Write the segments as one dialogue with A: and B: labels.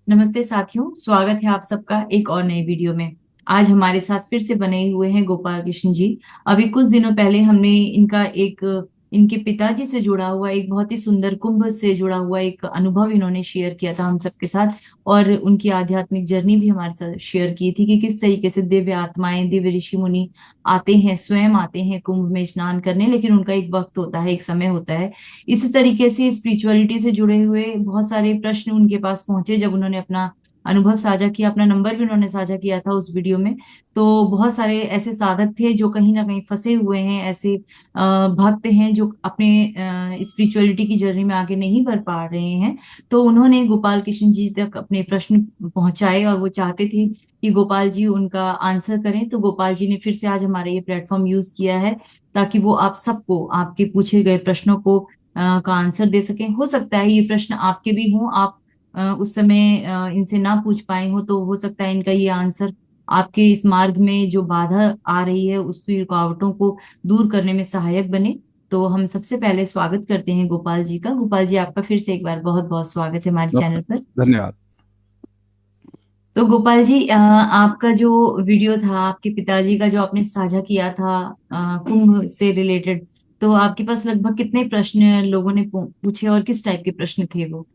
A: नमस्ते साथियों, स्वागत है आप सबका एक और नई वीडियो में। आज हमारे साथ फिर से बने हुए हैं गोपाल कृष्ण जी। अभी कुछ दिनों पहले हमने इनके पिताजी से जुड़ा हुआ एक बहुत ही सुंदर कुंभ से जुड़ा हुआ एक अनुभव इन्होंने शेयर किया था हम सबके साथ। और उनकी आध्यात्मिक जर्नी भी हमारे साथ शेयर की थी कि किस तरीके से दिव्य आत्माएं, दिव्य ऋषि मुनि आते हैं, स्वयं आते हैं कुंभ में स्नान करने, लेकिन उनका एक वक्त होता है, एक समय होता है। इसी तरीके से स्पिरिचुअलिटी से जुड़े हुए बहुत सारे प्रश्न उनके पास पहुंचे जब उन्होंने अपना अनुभव साझा किया। अपना नंबर भी उन्होंने साझा किया था उस वीडियो में। तो बहुत सारे ऐसे साधक थे जो कहीं ना कहीं फंसे हुए हैं, ऐसे भक्त हैं जो अपने स्पिरिचुअलिटी की जर्नी में आगे नहीं बढ़ पा रहे हैं। तो उन्होंने गोपाल कृष्ण जी तक अपने प्रश्न पहुंचाए और वो चाहते थे कि गोपाल जी उनका आंसर करें। तो गोपाल जी ने फिर से आज हमारा ये प्लेटफॉर्म यूज किया है ताकि वो आप सबको आपके पूछे गए प्रश्नों को का आंसर दे सकें। हो सकता है ये प्रश्न आपके भी हों, आप उस समय इनसे ना पूछ पाए हो, तो हो सकता है इनका ये आंसर आपके इस मार्ग में जो बाधा आ रही है उसकी रुकावटों को दूर करने में सहायक बने। तो हम सबसे पहले स्वागत करते हैं गोपाल जी का। गोपाल जी, आपका फिर से एक बार बहुत बहुत स्वागत है हमारे चैनल
B: नमस्कार।
A: पर।
B: धन्यवाद।
A: तो गोपाल जी, आपका जो वीडियो था, आपके पिताजी का जो आपने साझा किया था कुंभ से रिलेटेड, तो आपके पास लगभग कितने प्रश्न लोगों ने पूछे और किस टाइप के प्रश्न थे वो?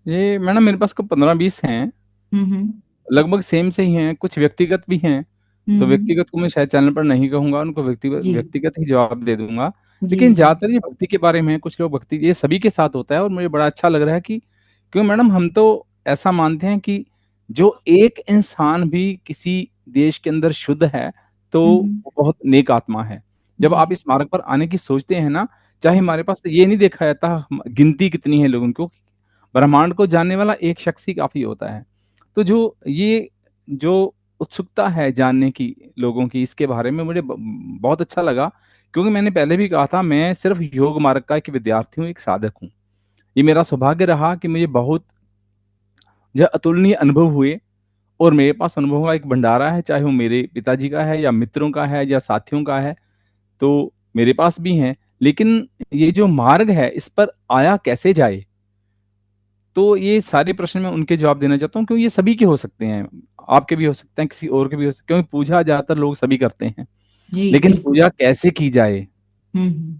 B: ये मैडम मेरे पास को 15-20 हैं।
A: हम्म।
B: लगभग सेम से ही हैं, कुछ व्यक्तिगत भी हैं। तो
A: हम्म।
B: व्यक्तिगत को मैं शायद चैनल पर नहीं कहूंगा, उनको व्यक्तिगत
A: जी।
B: व्यक्तिगत ही जवाब दे दूंगा।
A: जी।
B: लेकिन
A: जी।
B: ज्यादातर ये भक्ति के बारे में है। कुछ लोग भक्ति, ये सभी के साथ होता है और मुझे बड़ा अच्छा लग रहा है कि क्यों मैडम, हम तो ऐसा मानते हैं कि जो एक इंसान भी किसी देश के अंदर शुद्ध है तो
A: हम्म।
B: वो बहुत नेक आत्मा है। जब
A: जी।
B: आप इस मार्ग पर आने की सोचते हैं ना, चाहे
A: जी।
B: हमारे पास ये नहीं देखा जाता गिनती कितनी है लोगों को, ब्रह्मांड को जानने वाला एक शख्स ही काफी होता है। तो जो उत्सुकता है जानने की लोगों की इसके बारे में, मुझे बहुत अच्छा लगा। क्योंकि मैंने पहले भी कहा था, मैं सिर्फ योग मार्ग का एक विद्यार्थी हूँ, एक साधक हूँ। ये मेरा सौभाग्य रहा कि मुझे बहुत जो अतुलनीय अनुभव हुए और मेरे पास अनुभव का एक भंडारा है, चाहे वो मेरे पिताजी का है या मित्रों का है या साथियों का है, तो मेरे पास भी हैं। लेकिन ये जो मार्ग है, इस पर आया कैसे जाए, तो ये सारे प्रश्न मैं उनके जवाब देना चाहता हूँ, क्योंकि ये सभी के हो सकते हैं। आपके भी हो सकते हैं, किसी और के भी हो सकते हैं, क्योंकि पूजा ज्यादातर लोग सभी करते हैं।
A: जी
B: लेकिन
A: बिल्कुल।
B: पूजा कैसे की जाए,
A: हम्म।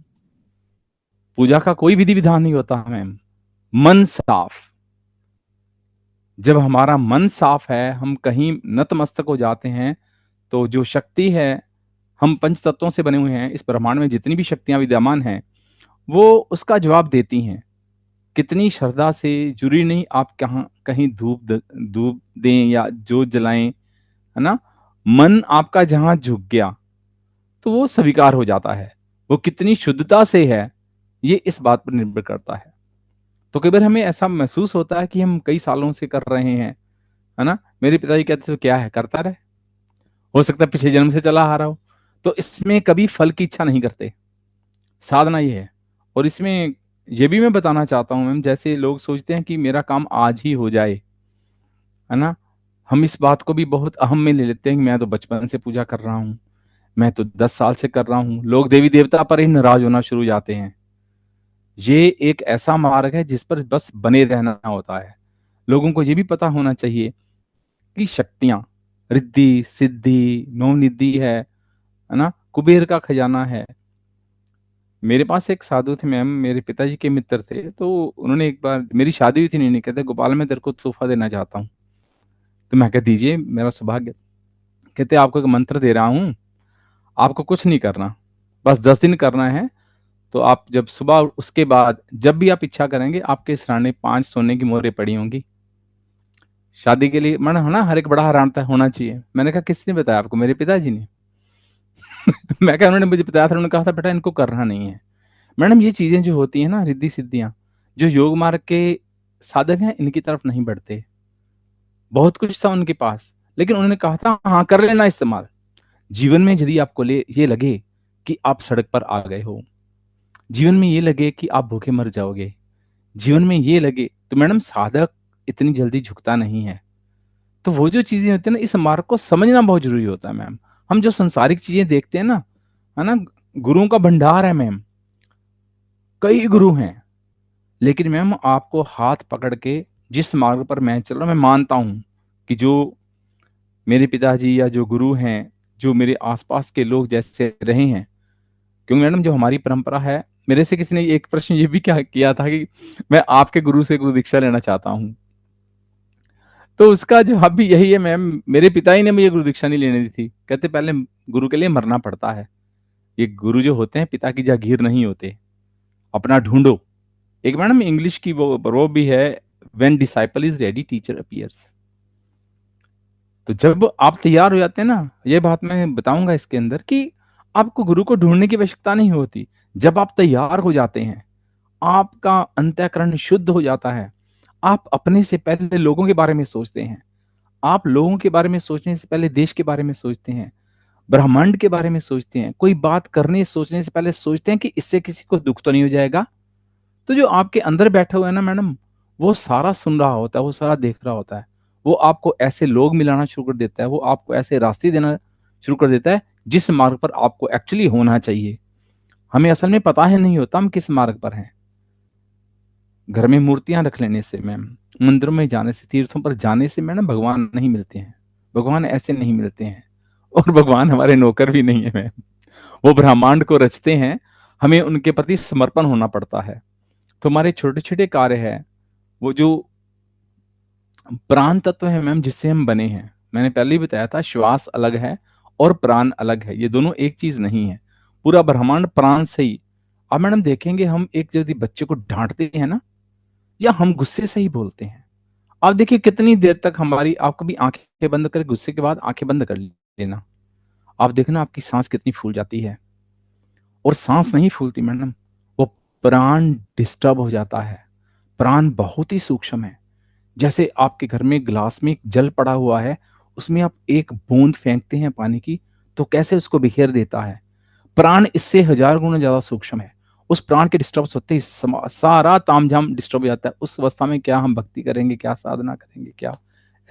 B: पूजा का कोई विधि विधान नहीं होता मैम। मन साफ, जब हमारा मन साफ है, हम कहीं नतमस्तक हो जाते हैं, तो जो शक्ति है, हम पंच तत्वों से बने हुए हैं, इस ब्रह्मांड में जितनी भी शक्तियां विद्यमान हैं वो उसका जवाब देती हैं। कितनी श्रद्धा से, जरूरी नहीं आप कहाँ कहीं धूप दें या जोत जलाएं, है ना। मन आपका जहां झुक गया तो वो स्वीकार हो जाता है। वो कितनी शुद्धता से है, ये इस बात पर निर्भर करता है। तो कई बार हमें ऐसा महसूस होता है कि हम कई सालों से कर रहे हैं, है ना। मेरे पिताजी कहते थे क्या है, करता रहे, हो सकता है पिछले जन्म से चला आ रहा हो। तो इसमें कभी फल की इच्छा नहीं करते, साधना ये है। और इसमें ये भी मैं बताना चाहता हूँ मैम, जैसे लोग सोचते हैं कि मेरा काम आज ही हो जाए, है ना। हम इस बात को भी बहुत अहम में ले लेते हैं कि मैं तो बचपन से पूजा कर रहा हूँ, मैं तो 10 साल से कर रहा हूँ। लोग देवी देवता पर ही नाराज होना शुरू हो जाते हैं। ये एक ऐसा मार्ग है जिस पर बस बने रहना होता है। लोगों को ये भी पता होना चाहिए कि शक्तियां, रिद्धि सिद्धि नवनिधि है ना, कुबेर का खजाना है। मेरे पास एक साधु थे मैम, मेरे पिताजी के मित्र थे। तो उन्होंने एक बार, मेरी शादी हुई थी, नहीं कहते गोपाल मैं तेरे को तोहफा देना चाहता हूँ। तो मैं कह दीजिए, मेरा सौभाग्य। कहते आपको एक मंत्र दे रहा हूँ, आपको कुछ नहीं करना, बस 10 दिन करना है। तो आप जब सुबह, उसके बाद जब भी आप इच्छा करेंगे, आपके सिरहाने 5 सोने की मोहरें पड़ी होंगी। शादी के लिए मैंने, है ना, हर एक बड़ा हरामता होना चाहिए। मैंने कहा किसने बताया आपको? मेरे पिताजी ने। मैं कहा उन्होंने मुझे बताया था, उन्होंने कहा था बेटा इनको करना नहीं है। मैडम ये चीजें जो होती है ना, रिद्धि सिद्धियां, जो योग मार्ग के साधक हैं इनकी तरफ नहीं बढ़ते। बहुत कुछ था उनके पास, लेकिन उन्होंने कहा था हाँ कर लेना इस्तेमाल। जीवन में यदि आपको ये लगे कि आप सड़क पर आ गए हो, जीवन में ये लगे कि आप भूखे मर जाओगे, जीवन में ये लगे, तो मैडम साधक इतनी जल्दी झुकता नहीं है। तो वो जो चीजें होती है ना, इस मार्ग को समझना बहुत जरूरी होता है मैम। हम जो संसारिक चीजें देखते हैं ना, है ना, गुरुओं का भंडार है मैम, कई गुरु हैं। लेकिन मैम आपको हाथ पकड़ के जिस मार्ग पर मैं चल रहा हूं, मैं मानता हूं कि जो मेरे पिताजी या जो गुरु हैं, जो मेरे आसपास के लोग जैसे रहे हैं, क्योंकि मैडम जो हमारी परंपरा है, मेरे से किसी ने एक प्रश्न ये भी क्या किया था कि मैं आपके गुरु से गुरु दीक्षा लेना चाहता हूँ। तो उसका जवाब भी यही है मैम, मेरे पिता ही ने मुझे गुरु दीक्षा नहीं लेने दी थी। कहते पहले गुरु के लिए मरना पड़ता है। ये गुरु जो होते हैं पिता की जागीर नहीं होते, अपना ढूंढो। एक मैडम इंग्लिश की वो भी है, when disciple is ready teacher appears. तो जब आप तैयार हो जाते हैं ना, ये बात मैं बताऊंगा इसके अंदर कि आपको गुरु को ढूंढने की आवश्यकता नहीं होती। जब आप तैयार हो जाते हैं, आपका अंतःकरण शुद्ध हो जाता है, आप अपने से पहले लोगों के बारे में सोचते हैं। आप लोगों के बारे में सोचने से पहले देश के बारे में सोचते हैं, ब्रह्मांड के बारे में सोचते हैं। कोई बात करने सोचने से पहले सोचते हैं कि इससे किसी को दुख तो नहीं हो जाएगा। तो जो आपके अंदर बैठा हुआ है ना मैडम, वो सारा सुन रहा होता है, वो सारा देख रहा होता है। वो आपको ऐसे लोग मिलाना शुरू कर देता है, वो आपको ऐसे रास्ते देना शुरू कर देता है जिस मार्ग पर आपको एक्चुअली होना चाहिए। हमें असल में पता ही नहीं होता हम किस मार्ग पर हैं। घर में मूर्तियां रख लेने से मैम, मंदिरों में जाने से, तीर्थों पर जाने से मैडम भगवान नहीं मिलते हैं। भगवान ऐसे नहीं मिलते हैं। और भगवान हमारे नौकर भी नहीं है मैम, वो ब्रह्मांड को रचते हैं, हमें उनके प्रति समर्पण होना पड़ता है। तो हमारे छोटे छोटे कार्य है, वो जो प्राण तत्व है मैम जिससे हम बने हैं, मैंने पहले ही बताया था, श्वास अलग है और प्राण अलग है, ये दोनों एक चीज नहीं है। पूरा ब्रह्मांड प्राण से ही। अब मैडम देखेंगे, हम एक यदि बच्चे को डांटते हैं ना, या हम गुस्से से ही बोलते हैं, आप देखिए कितनी देर तक हमारी, आप कभी आंखें बंद कर, गुस्से के बाद आंखें बंद कर लेना, आप देखना आपकी सांस कितनी फूल जाती है। और सांस नहीं फूलती मैडम, वो प्राण डिस्टर्ब हो जाता है। प्राण बहुत ही सूक्ष्म है। जैसे आपके घर में गिलास में जल पड़ा हुआ है, उसमें आप एक बूंद फेंकते हैं पानी की, तो कैसे उसको बिखेर देता है। प्राण इससे 1000 गुना ज्यादा सूक्ष्म है। उस प्राण के डिस्टर्ब होते ही सारा तामझाम डिस्टर्ब हो जाता है। उस अवस्था में क्या हम भक्ति करेंगे, क्या साधना करेंगे, क्या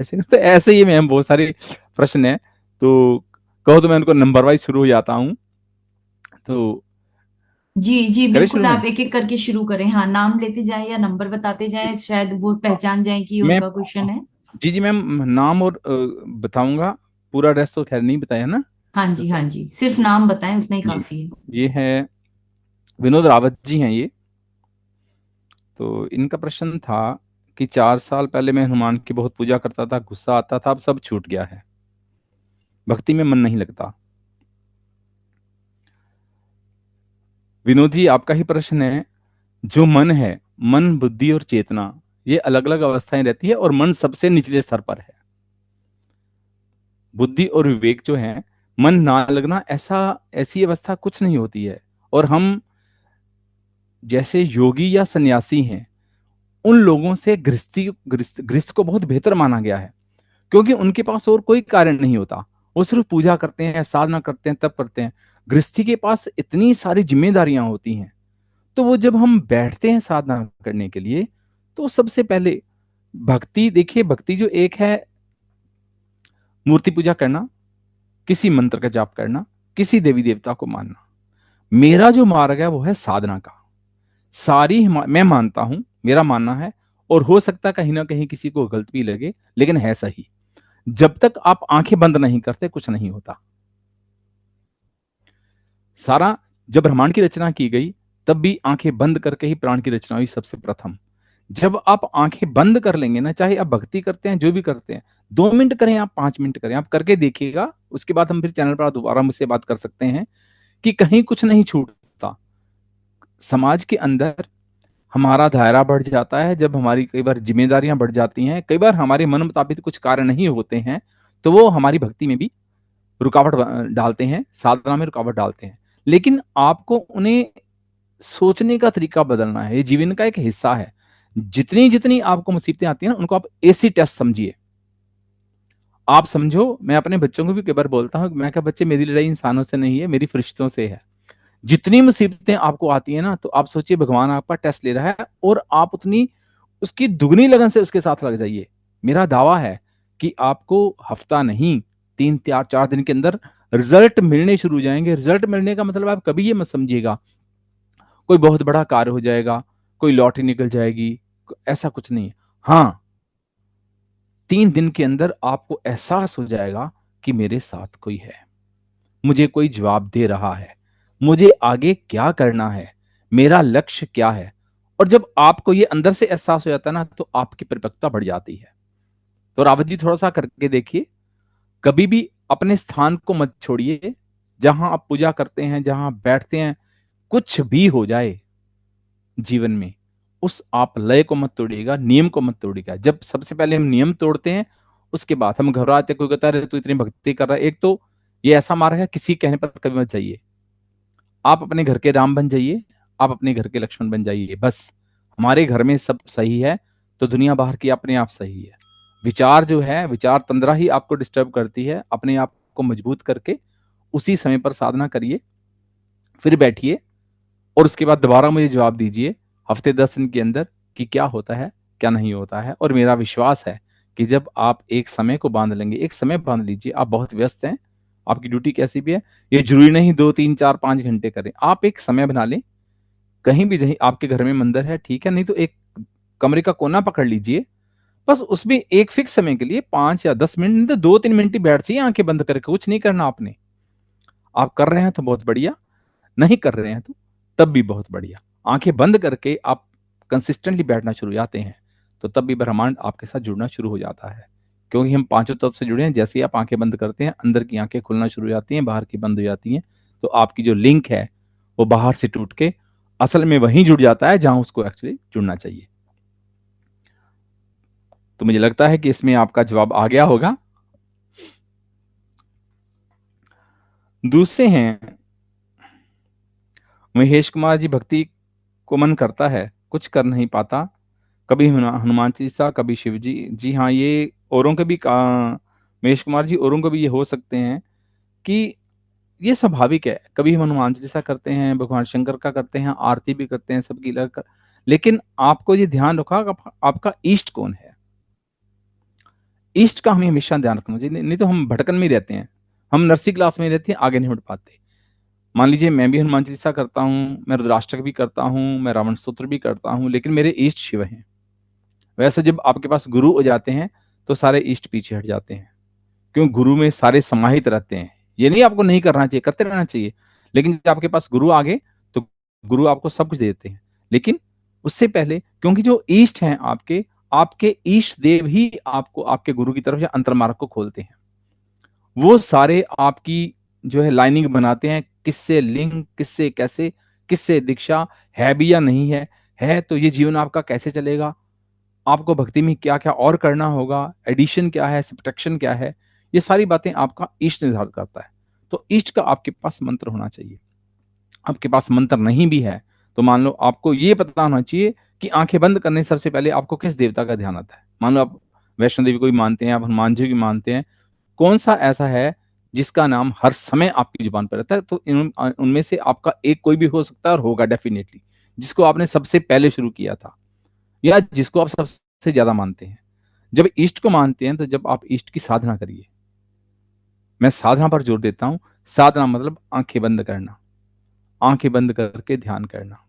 B: ऐसे, तो ऐसे ही मैम बहुत सारे प्रश्न है। तो कहो तो मैं उनको नंबर वाइज शुरू हो जाता हूँ। तो
A: जी जी
B: करे
A: बिल्कुल,
B: शुरू में।
A: आप एक एक करके शुरू करें। हाँ, नाम लेते जाएं या नंबर बताते जाएं, शायद वो पहचान जाएं कि
B: मैं
A: उनका क्वेश्चन है।
B: जी जी मैम, नाम और बताऊंगा। पूरा एड्रेस तो खैर नहीं बताया ना।
A: हाँ
B: तो
A: जी, हाँ जी, सिर्फ नाम बताएं, उतना ही
B: ये
A: काफी है।
B: ये है विनोद रावत जी हैं ये। तो इनका प्रश्न था कि 4 साल पहले मैं हनुमान की बहुत पूजा करता था, गुस्सा आता था, अब सब छूट गया है, भक्ति में मन नहीं लगता। विनोद जी, आपका ही प्रश्न है। जो मन है, मन बुद्धि और चेतना, ये अलग अलग अवस्थाएं रहती है, और मन सबसे निचले स्तर पर है। बुद्धि और विवेक जो है, मन ना लगना, ऐसा ऐसी अवस्था कुछ नहीं होती है। और हम जैसे योगी या सन्यासी हैं, उन लोगों से गृहस्थी गृहस्थ को बहुत बेहतर माना गया है, क्योंकि उनके पास और कोई कारण नहीं होता। वो सिर्फ पूजा करते हैं, साधना करते हैं, तब करते हैं। गृहस्थी के पास इतनी सारी जिम्मेदारियां होती हैं। तो वो जब हम बैठते हैं साधना करने के लिए, तो सबसे पहले भक्ति देखिए, भक्ति जो एक है, मूर्ति पूजा करना, किसी मंत्र का जाप करना, किसी देवी देवता को मानना। मेरा जो मार्ग है वो है साधना का। मैं मानता हूं, मेरा मानना है, और हो सकता है कहीं ना कहीं किसी को गलत भी लगे, लेकिन है सही। जब तक आप आंखें बंद नहीं करते कुछ नहीं होता। सारा, जब ब्रह्मांड की रचना की गई, तब भी आंखें बंद करके ही प्राण की रचना हुई सबसे प्रथम। जब आप आंखें बंद कर लेंगे ना, चाहे आप भक्ति करते हैं, जो भी करते हैं, 2 मिनट करें, आप 5 मिनट करें, आप करके देखिएगा। उसके बाद हम फिर चैनल पर दोबारा मुझसे बात कर सकते हैं कि कहीं कुछ नहीं छूटता। समाज के अंदर हमारा दायरा बढ़ जाता है, जब हमारी कई बार जिम्मेदारियां बढ़ जाती हैं, कई बार हमारे मन मुताबिक कुछ कार्य नहीं होते हैं, तो वो हमारी भक्ति में भी रुकावट डालते हैं, साधना में रुकावट डालते हैं। लेकिन आपको उन्हें सोचने का तरीका बदलना है, ये जीवन का एक हिस्सा है। जितनी जितनी आपको मुसीबतें आती हैं ना, उनको आप एसी टेस्ट समझिए। आप समझो, मैं अपने बच्चों को भी कई बार बोलता हूँ, मैं क्या बच्चे, मेरी लड़ाई इंसानों से नहीं है, मेरी फरिश्तों से है। जितनी मुसीबतें आपको आती है ना, तो आप सोचिए भगवान आपका टेस्ट ले रहा है, और आप उतनी उसकी दुगनी लगन से उसके साथ लग जाइए। मेरा दावा है कि आपको हफ्ता नहीं, 3 4 4 दिन के अंदर रिजल्ट मिलने शुरू हो जाएंगे। रिजल्ट मिलने का मतलब आप कभी ये मत समझिएगा कोई बहुत बड़ा कार्य हो जाएगा, कोई लॉटरी निकल जाएगी, ऐसा कुछ नहीं है। हाँ, 3 दिन के अंदर आपको एहसास हो जाएगा कि मेरे साथ कोई है, मुझे कोई जवाब दे रहा है, मुझे आगे क्या करना है, मेरा लक्ष्य क्या है। और जब आपको ये अंदर से एहसास हो जाता है ना, तो आपकी परिपक्वता बढ़ जाती है। तो रावत जी थोड़ा सा करके देखिए, कभी भी अपने स्थान को मत छोड़िए, जहां आप पूजा करते हैं, जहां बैठते हैं, कुछ भी हो जाए जीवन में, उस आप लय को मत तोड़िएगा, नियम को मत तोड़िएगा। जब सबसे पहले हम नियम तोड़ते हैं, उसके बाद हम घबराते, कोई कहता है तू इतनी भक्ति कर रहा है। एक तो ये ऐसा मार्ग है, किसी कहने पर कभी मत जाइए। आप अपने घर के राम बन जाइए, आप अपने घर के लक्ष्मण बन जाइए, बस। हमारे घर में सब सही है तो दुनिया बाहर की अपने आप सही है। विचार जो है, विचार तंद्रा ही आपको डिस्टर्ब करती है। अपने आप को मजबूत करके उसी समय पर साधना करिए, फिर बैठिए और उसके बाद दोबारा मुझे जवाब दीजिए हफ्ते 10 दिन के अंदर कि क्या होता है, क्या नहीं होता है। और मेरा विश्वास है कि जब आप एक समय को बांध लेंगे, एक समय बांध लीजिए। आप बहुत व्यस्त हैं, आपकी ड्यूटी कैसी भी है, ये जरूरी नहीं 2 3 4 5 घंटे करें। आप एक समय बना लें, कहीं भी, जहीं आपके घर में मंदिर है ठीक है, नहीं तो एक कमरे का कोना पकड़ लीजिए, बस उसमें एक फिक्स समय के लिए 5 या 10 मिनट, नहीं तो 2 3 मिनट ही बैठ जाइए आंखें बंद करके। कुछ नहीं करना आपने। आप कर रहे हैं तो बहुत बढ़िया, नहीं कर रहे हैं तो तब भी बहुत बढ़िया। आंखें बंद करके आप कंसिस्टेंटली बैठना शुरू हो जाते हैं, तो तब भी ब्रह्मांड आपके साथ जुड़ना शुरू हो जाता है। क्योंकि हम पांचों तत्व से जुड़े हैं। जैसे ही आप आंखें बंद करते हैं, अंदर की आंखें खुलना शुरू हो जाती हैं, बाहर की बंद हो जाती हैं। तो आपकी जो लिंक है वो बाहर से टूट के असल में वहीं जुड़ जाता है जहां उसको एक्चुअली जुड़ना चाहिए। तो मुझे लगता है कि इसमें आपका जवाब आ गया होगा। दूसरे हैं महेश कुमार जी, भक्ति को मन करता है, कुछ कर नहीं पाता, कभी हनुमान चालीसा, कभी शिव जी। जी हाँ, ये औरों के भी महेश कुमार जी, औरों को भी ये हो सकते हैं कि ये स्वाभाविक है। कभी हम हनुमान चालीसा करते हैं, भगवान शंकर का करते हैं, आरती भी करते हैं सबकी अलग कर। लेकिन आपको ये ध्यान रखा आपका इष्ट कौन है। इष्ट का हमें हमेशा ध्यान रखना चाहिए, नहीं तो हम भटकन में ही रहते हैं, हम नर्सिंग क्लास में रहते हैं, आगे नहीं बढ़ पाते। मान लीजिए मैं भी हनुमान चालीसा करता हूँ, मैं रुद्राष्टक भी करता हूँ, मैं रावण स्तोत्र भी करता हूँ, लेकिन मेरे इष्ट शिव हैं। वैसे जब आपके पास गुरु हो जाते हैं तो सारे इष्ट पीछे हट जाते हैं, क्यों, गुरु में सारे समाहित रहते हैं। ये नहीं आपको नहीं करना चाहिए, करते रहना चाहिए। लेकिन जब आपके पास गुरु आ गए तो गुरु आपको सब कुछ देते हैं। लेकिन उससे पहले, क्योंकि जो ईष्ट हैं आपके, आपके ईष्ट देव ही आपको आपके गुरु की तरफ या अंतर्मार्ग को खोलते हैं। वो सारे आपकी जो है लाइनिंग बनाते हैं, किससे लिंक, किससे कैसे, किससे दीक्षा है भी या नहीं है तो ये जीवन आपका कैसे चलेगा, आपको भक्ति में क्या क्या और करना होगा, एडिशन क्या है, सब्ट्रैक्शन क्या है, ये सारी बातें आपका इष्ट निर्धारित करता है। तो इष्ट का आपके पास मंत्र होना चाहिए। आपके पास मंत्र नहीं भी है तो मान लो आपको ये पता होना चाहिए कि आंखें बंद करने से सबसे पहले आपको किस देवता का ध्यान आता है। मान लो आप वैष्णो देवी को भी मानते हैं, आप हनुमान जी को भी मानते हैं, कौन सा ऐसा है जिसका नाम हर समय आपकी जुबान पर रहता है। तो उनमें से आपका एक कोई भी हो सकता है, और होगा डेफिनेटली, जिसको आपने सबसे पहले शुरू किया था या जिसको आप सबसे ज्यादा मानते हैं। जब इष्ट को मानते हैं तो जब आप इष्ट की साधना करिए। मैं साधना पर जोर देता हूं। साधना मतलब आंखें बंद करना, आंखें बंद करके ध्यान करना।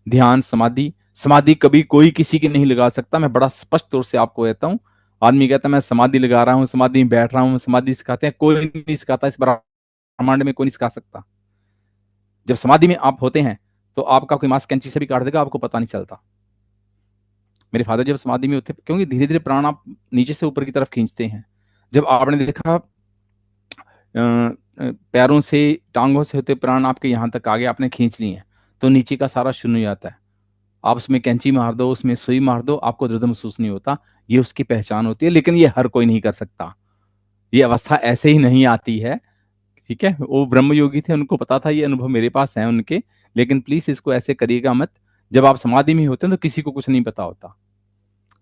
B: ध्यान, समाधि, समाधि कभी कोई किसी की नहीं लगा सकता। मैं बड़ा स्पष्ट तौर से आपको कहता हूं। आदमी कहता है मैं समाधि लगा रहा हूं, समाधि में बैठ रहा हूं, समाधि सिखाते हैं, कोई नहीं सिखाता। इस ब्रह्मांड में कोई नहीं सिखा सकता। जब समाधि में आप होते हैं तो आपका कोई मांस कैंची से भी काट देगा, आपको पता नहीं चलता। मेरे फादर जब समाधि में होते, क्योंकि धीरे धीरे प्राण आप नीचे से ऊपर की तरफ खींचते हैं। जब आपने देखा पैरों से, टांगों से होते प्राण आपके यहाँ तक आ गए, आपने खींच लिए हैं, तो नीचे का सारा शून्य हो जाता है। आप उसमें कैंची मार दो, उसमें सुई मार दो, आपको दर्द महसूस नहीं होता। ये उसकी पहचान होती है, लेकिन ये हर कोई नहीं कर सकता। ये अवस्था ऐसे ही नहीं आती है, ठीक है। वो ब्रह्म योगी थे, उनको पता था, ये अनुभव मेरे पास है उनके। लेकिन प्लीज इसको ऐसे करिएगा मत। जब आप समाधि में होते हैं तो किसी को कुछ नहीं पता होता।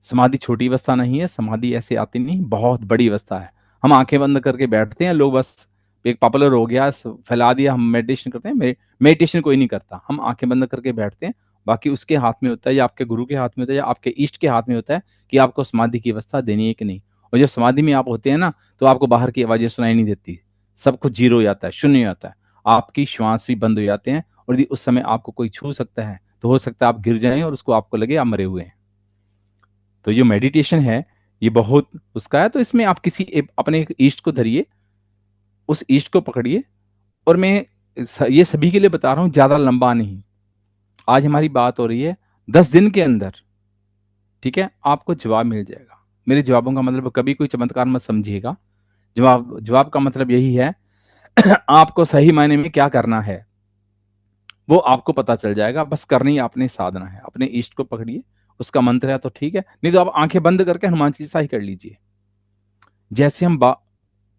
B: समाधि छोटी अवस्था नहीं है, समाधि ऐसे आती नहीं, बहुत बड़ी अवस्था है। हम आंखें बंद करके बैठते हैं, लोग बस एक पॉपुलर हो गया, फैला दिया, हम मेडिटेशन करते हैं। मेडिटेशन कोई नहीं करता, हम आंखें बंद करके बैठते हैं। बाकी उसके हाथ में होता है, या आपके गुरु के हाथ में होता है, या आपके इष्ट के हाथ में होता है कि आपको समाधि की अवस्था देनी है कि नहीं। और जब समाधि में आप होते हैं ना, तो आपको बाहर की आवाजें सुनाई नहीं देती, सब कुछ जीरो हो जाता है, शून्य हो जाता है। आपकी श्वास भी बंद हो जाते हैं, और यदि उस समय आपको कोई छू सकता है तो हो सकता है आप गिर जाएं और उसको आपको लगे आप मरे हुए हैं। तो ये मेडिटेशन है, ये बहुत उसका है। तो इसमें आप किसी अपने एक ईस्ट को धरिए, उस ईस्ट को पकड़िए, और मैं ये सभी के लिए बता रहा हूं, ज्यादा लंबा नहीं। आज हमारी बात हो रही है, 10 दिन के अंदर, ठीक है, आपको जवाब मिल जाएगा। मेरे जवाबों का मतलब कभी कोई चमत्कार मत समझिएगा। जवाब का मतलब यही है आपको सही मायने में क्या करना है वो आपको पता चल जाएगा। बस करनी आपने साधना है। अपने इष्ट को पकड़िए, उसका मंत्र है तो ठीक है, नहीं तो आप आंखें बंद करके हनुमान चालीसा ही कर लीजिए। जैसे हम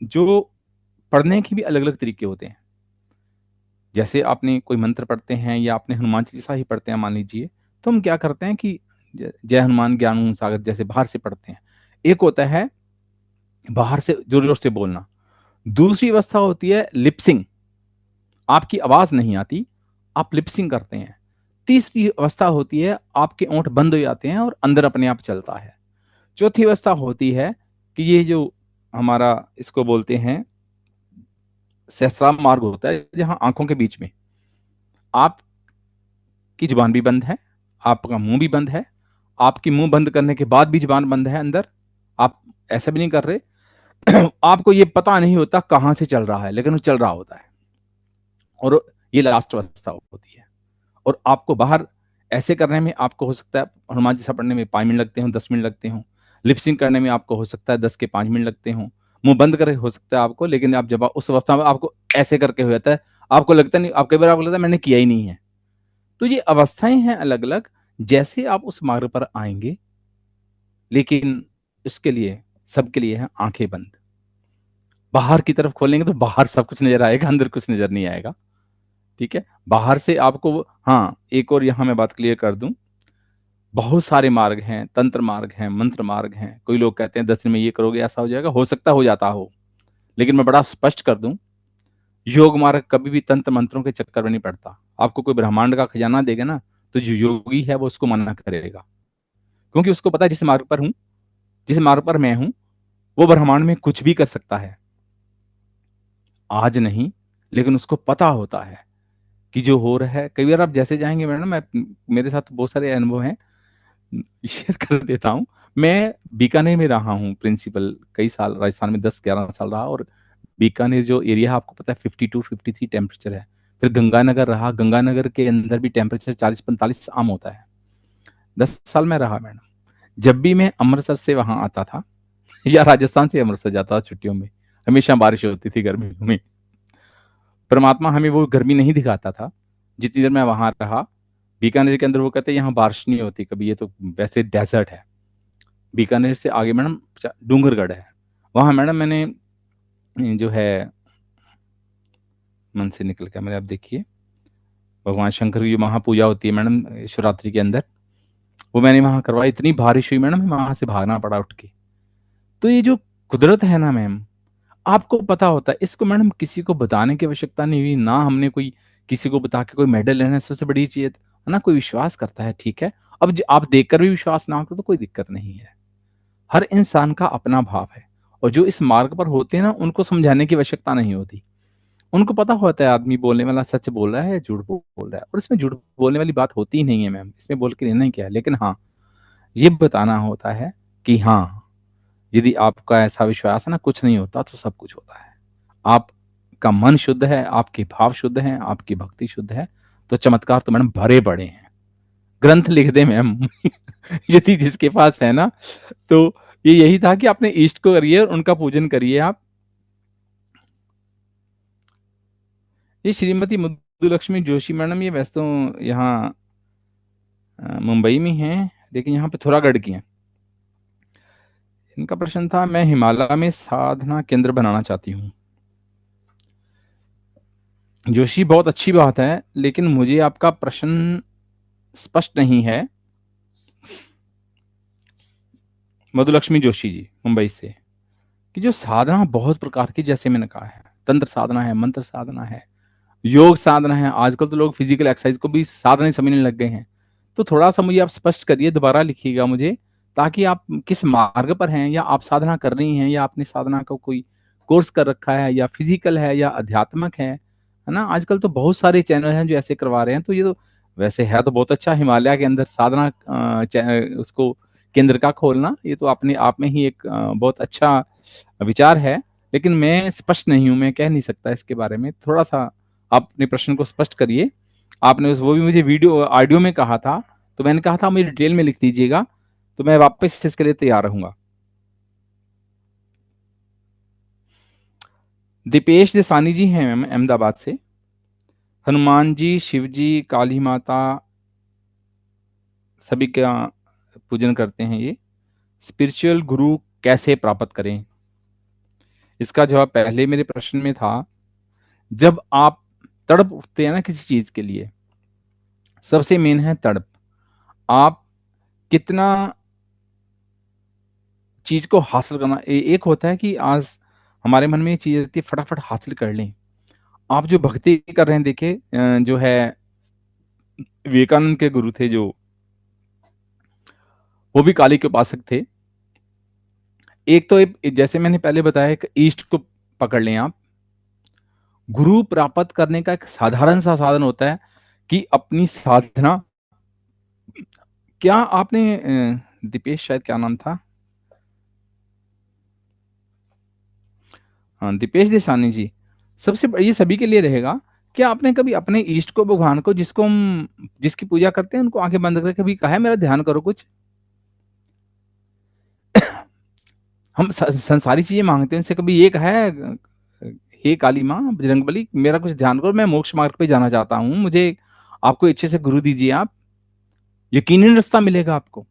B: जो पढ़ने के भी अलग अलग तरीके होते हैं। जैसे आपने कोई मंत्र पढ़ते हैं या आपने हनुमान चालीसा ही पढ़ते हैं मान लीजिए, तो हम क्या करते हैं कि जय हनुमान ज्ञान सागर जैसे बाहर से पढ़ते हैं। एक होता है बाहर से जोर जोर से बोलना। दूसरी अवस्था होती है लिपसिंग, आपकी आवाज नहीं आती, आप लिपसिंग करते हैं। तीसरी अवस्था होती है आपके ओंठ बंद हो जाते हैं और अंदर अपने आप चलता है। चौथी अवस्था होती है कि ये जो हमारा इसको बोलते हैं सहस्रार मार्ग होता है, जहां आंखों के बीच में आपकी जुबान भी बंद है, आपका मुंह भी बंद है, आपकी मुंह बंद करने के बाद भी जुबान बंद है अंदर, आप ऐसा भी नहीं कर रहे आपको ये पता नहीं होता कहां से चल रहा है, लेकिन वो चल रहा होता है। और ये लास्ट अवस्था होती है। और आपको बाहर ऐसे करने में आपको हो सकता है हनुमान चालीसा पढ़ने में 5 मिनट लगते हो, 10 मिनट लगते हो। लिपसिंग करने में आपको हो सकता है 10 के 5 मिनट लगते हो। मुंह बंद करके हो सकता है आपको, लेकिन आप जब उस अवस्था में आपको ऐसे करके हो जाता है, आपको लगता नहीं, आप कई बार आपको लगता है मैंने किया ही नहीं है। तो ये अवस्थाएं हैं अलग अलग, जैसे आप उस मार्ग पर आएंगे। लेकिन इसके लिए सबके लिए है आंखें बंद। बाहर की तरफ खोलेंगे तो बाहर सब कुछ नजर आएगा, अंदर कुछ नजर नहीं आएगा। ठीक है, बाहर से आपको, हाँ एक और यहां मैं बात क्लियर कर दूं, बहुत सारे मार्ग हैं, तंत्र मार्ग हैं, मंत्र मार्ग हैं। कोई लोग कहते हैं 10 दिन में ये करोगे ऐसा हो जाएगा, हो सकता हो जाता हो, लेकिन मैं बड़ा स्पष्ट कर दूं, योग मार्ग कभी भी तंत्र मंत्रों के चक्कर में नहीं पड़ता। आपको कोई ब्रह्मांड का खजाना देगा ना, तो जो योगी है वो उसको मना करेगा, क्योंकि उसको पता है जिस मार्ग पर हूं, जिस मार्ग पर मैं हूं, वो ब्रह्मांड में कुछ भी कर सकता है। आज नहीं, लेकिन उसको पता होता है कि जो हो रहा है। कई बार आप जैसे जाएंगे मैडम, मैं मेरे साथ बहुत सारे अनुभव हैं, शेयर कर देता हूँ। मैं बीकानेर में रहा हूँ प्रिंसिपल कई साल, राजस्थान में 10-11 साल रहा। और बीकानेर जो एरिया है आपको पता है 52-53 टेम्परेचर है। फिर गंगानगर रहा, गंगानगर के अंदर भी टेम्परेचर 40-45 आम होता है। 10 साल में रहा मैडम। जब भी मैं अमृतसर से वहां आता था या राजस्थान से अमृतसर जाता था छुट्टियों में, हमेशा बारिश होती थी गर्मियों में। परमात्मा हमें वो गर्मी नहीं दिखाता था जितनी देर मैं वहां रहा। बीकानेर के अंदर वो कहते हैं यहाँ बारिश नहीं होती कभी, ये तो वैसे डेजर्ट है। बीकानेर से आगे मैडम डूंगरगढ़ है, वहां मैडम मैंने जो है, मन से निकल गया मेरे, आप देखिए, भगवान शंकर की महापूजा होती है मैडम शिवरात्रि के अंदर, वो मैंने वहां करवाई। इतनी बारिश हुई मैडम, वहां से भागना पड़ा उठ के। तो ये जो कुदरत है ना मैम, आपको पता होता है, इसको मैडम किसी को बताने की आवश्यकता नहीं हुई ना, हमने कोई किसी को बता के कोई मेडल लेना है, सबसे बड़ी चीज है ना। कोई विश्वास करता है, ठीक है। अब आप देखकर भी विश्वास ना करो तो कोई दिक्कत नहीं है। हर इंसान का अपना भाव है, और जो इस मार्ग पर होते हैं ना, उनको समझाने की आवश्यकता नहीं होती। उनको पता होता है आदमी बोलने वाला सच बोल रहा है, झूठ बोल रहा है, और इसमें झूठ बोलने वाली बात होती ही नहीं है मैम, इसमें बोल के लेना ही क्या है। लेकिन हाँ, ये बताना होता है कि हाँ, यदि आपका ऐसा विश्वास है ना, कुछ नहीं होता तो सब कुछ होता है। आपका मन शुद्ध है, आपके भाव शुद्ध हैं, आपकी भक्ति शुद्ध है, तो चमत्कार तो मैडम भरे पड़े हैं। ग्रंथ लिख दे मैम यदि जिसके पास है ना, तो ये यही था कि अपने इष्ट को करिए और उनका पूजन करिए आप। ये श्रीमती मुद्दुलक्ष्मी जोशी मैडम, ये वैसे तो यहाँ मुंबई में हैं, लेकिन यहाँ पे थोरागढ़ की हैं। इनका प्रश्न था, मैं हिमालय में साधना केंद्र बनाना चाहती हूँ। जोशी, बहुत अच्छी बात है, लेकिन मुझे आपका प्रश्न स्पष्ट नहीं है। मधुलक्ष्मी जोशी जी मुंबई से, कि जो साधना बहुत प्रकार की, जैसे मैंने कहा है, तंत्र साधना है, मंत्र साधना है, योग साधना है। आजकल तो लोग फिजिकल एक्सरसाइज को भी साधना समझने लग गए हैं। तो थोड़ा सा मुझे आप स्पष्ट करिए, दोबारा लिखिएगा मुझे, ताकि आप किस मार्ग पर हैं, या आप साधना कर रही हैं, या आपने साधना का कोई कोर्स कर रखा है, या फिजिकल है या अध्यात्मक है ना। आजकल तो बहुत सारे चैनल हैं जो ऐसे करवा रहे हैं। तो ये तो वैसे है तो बहुत अच्छा, हिमालय के अंदर साधना उसको केंद्र का खोलना, ये तो अपने आप में ही एक बहुत अच्छा विचार है, लेकिन मैं स्पष्ट नहीं हूं, मैं कह नहीं सकता इसके बारे में। थोड़ा सा आप अपने प्रश्न को स्पष्ट करिए। आपने वो भी मुझे वीडियो ऑडियो में कहा था, तो मैंने कहा था मुझे डिटेल में लिख दीजिएगा, तो मैं वापस इसके लिए तैयार रहूंगा। दीपेश देसानी जी हैं मैम, अहमदाबाद से। हनुमान जी, शिव जी, काली माता सभी का पूजन करते हैं ये। स्पिरिचुअल गुरु कैसे प्राप्त करें? इसका जवाब पहले मेरे प्रश्न में था। जब आप तड़प उठते हैं ना किसी चीज के लिए, सबसे मेन है तड़प। आप कितना चीज को हासिल करना, एक होता है कि आज हमारे मन में ये चीज रहती है फटाफट हासिल कर लें। आप जो भक्ति कर रहे हैं, देखिए जो है विवेकानंद के गुरु थे जो, वो भी काली के उपासक थे। एक तो जैसे मैंने पहले बताया, एक ईस्ट को पकड़ लें आप। गुरु प्राप्त करने का एक साधारण सा साधन होता है कि अपनी साधना। क्या आपने दीपेश, शायद क्या नाम था, हाँ दीपेश देसानी जी, सबसे ये सभी के लिए रहेगा। क्या आपने कभी अपने इष्ट को, भगवान को, जिसको हम जिसकी पूजा करते हैं, उनको आंखें बंद करके कभी कहा है मेरा ध्यान करो कुछ? हम संसारी चीजें मांगते हैं, उनसे कभी ये कहा है हे काली माँ बजरंगबली मेरा कुछ ध्यान करो, मैं मोक्ष मार्ग पे जाना चाहता हूँ, मुझे आपको अच्छे से गुरु दीजिए आप, यकीनन रास्ता मिलेगा आपको।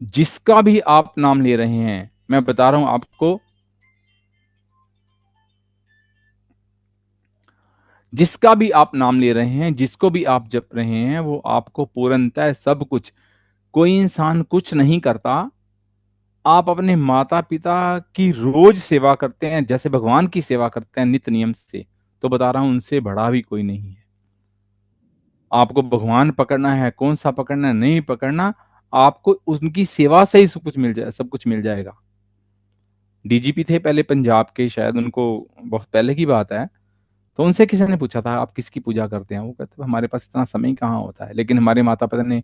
B: जिसका भी आप नाम ले रहे हैं, मैं बता रहा हूं आपको, जिसका भी आप नाम ले रहे हैं, जिसको भी आप जप रहे हैं, वो आपको पूर्णतः सब कुछ, कोई इंसान कुछ नहीं करता। आप अपने माता पिता की रोज सेवा करते हैं, जैसे भगवान की सेवा करते हैं नित्य नियम से, तो बता रहा हूं उनसे बड़ा भी कोई नहीं है। आपको भगवान पकड़ना है, कौन सा पकड़ना है, नहीं पकड़ना, आपको उनकी सेवा से ही सब कुछ मिल जाए, सब कुछ मिल जाएगा। डीजीपी थे पहले पंजाब के, शायद उनको, बहुत पहले की बात है, तो उनसे किसी ने पूछा था आप किसकी पूजा करते हैं, वो कहते हमारे पास इतना समय कहाँ होता है, लेकिन हमारे माता पिता ने,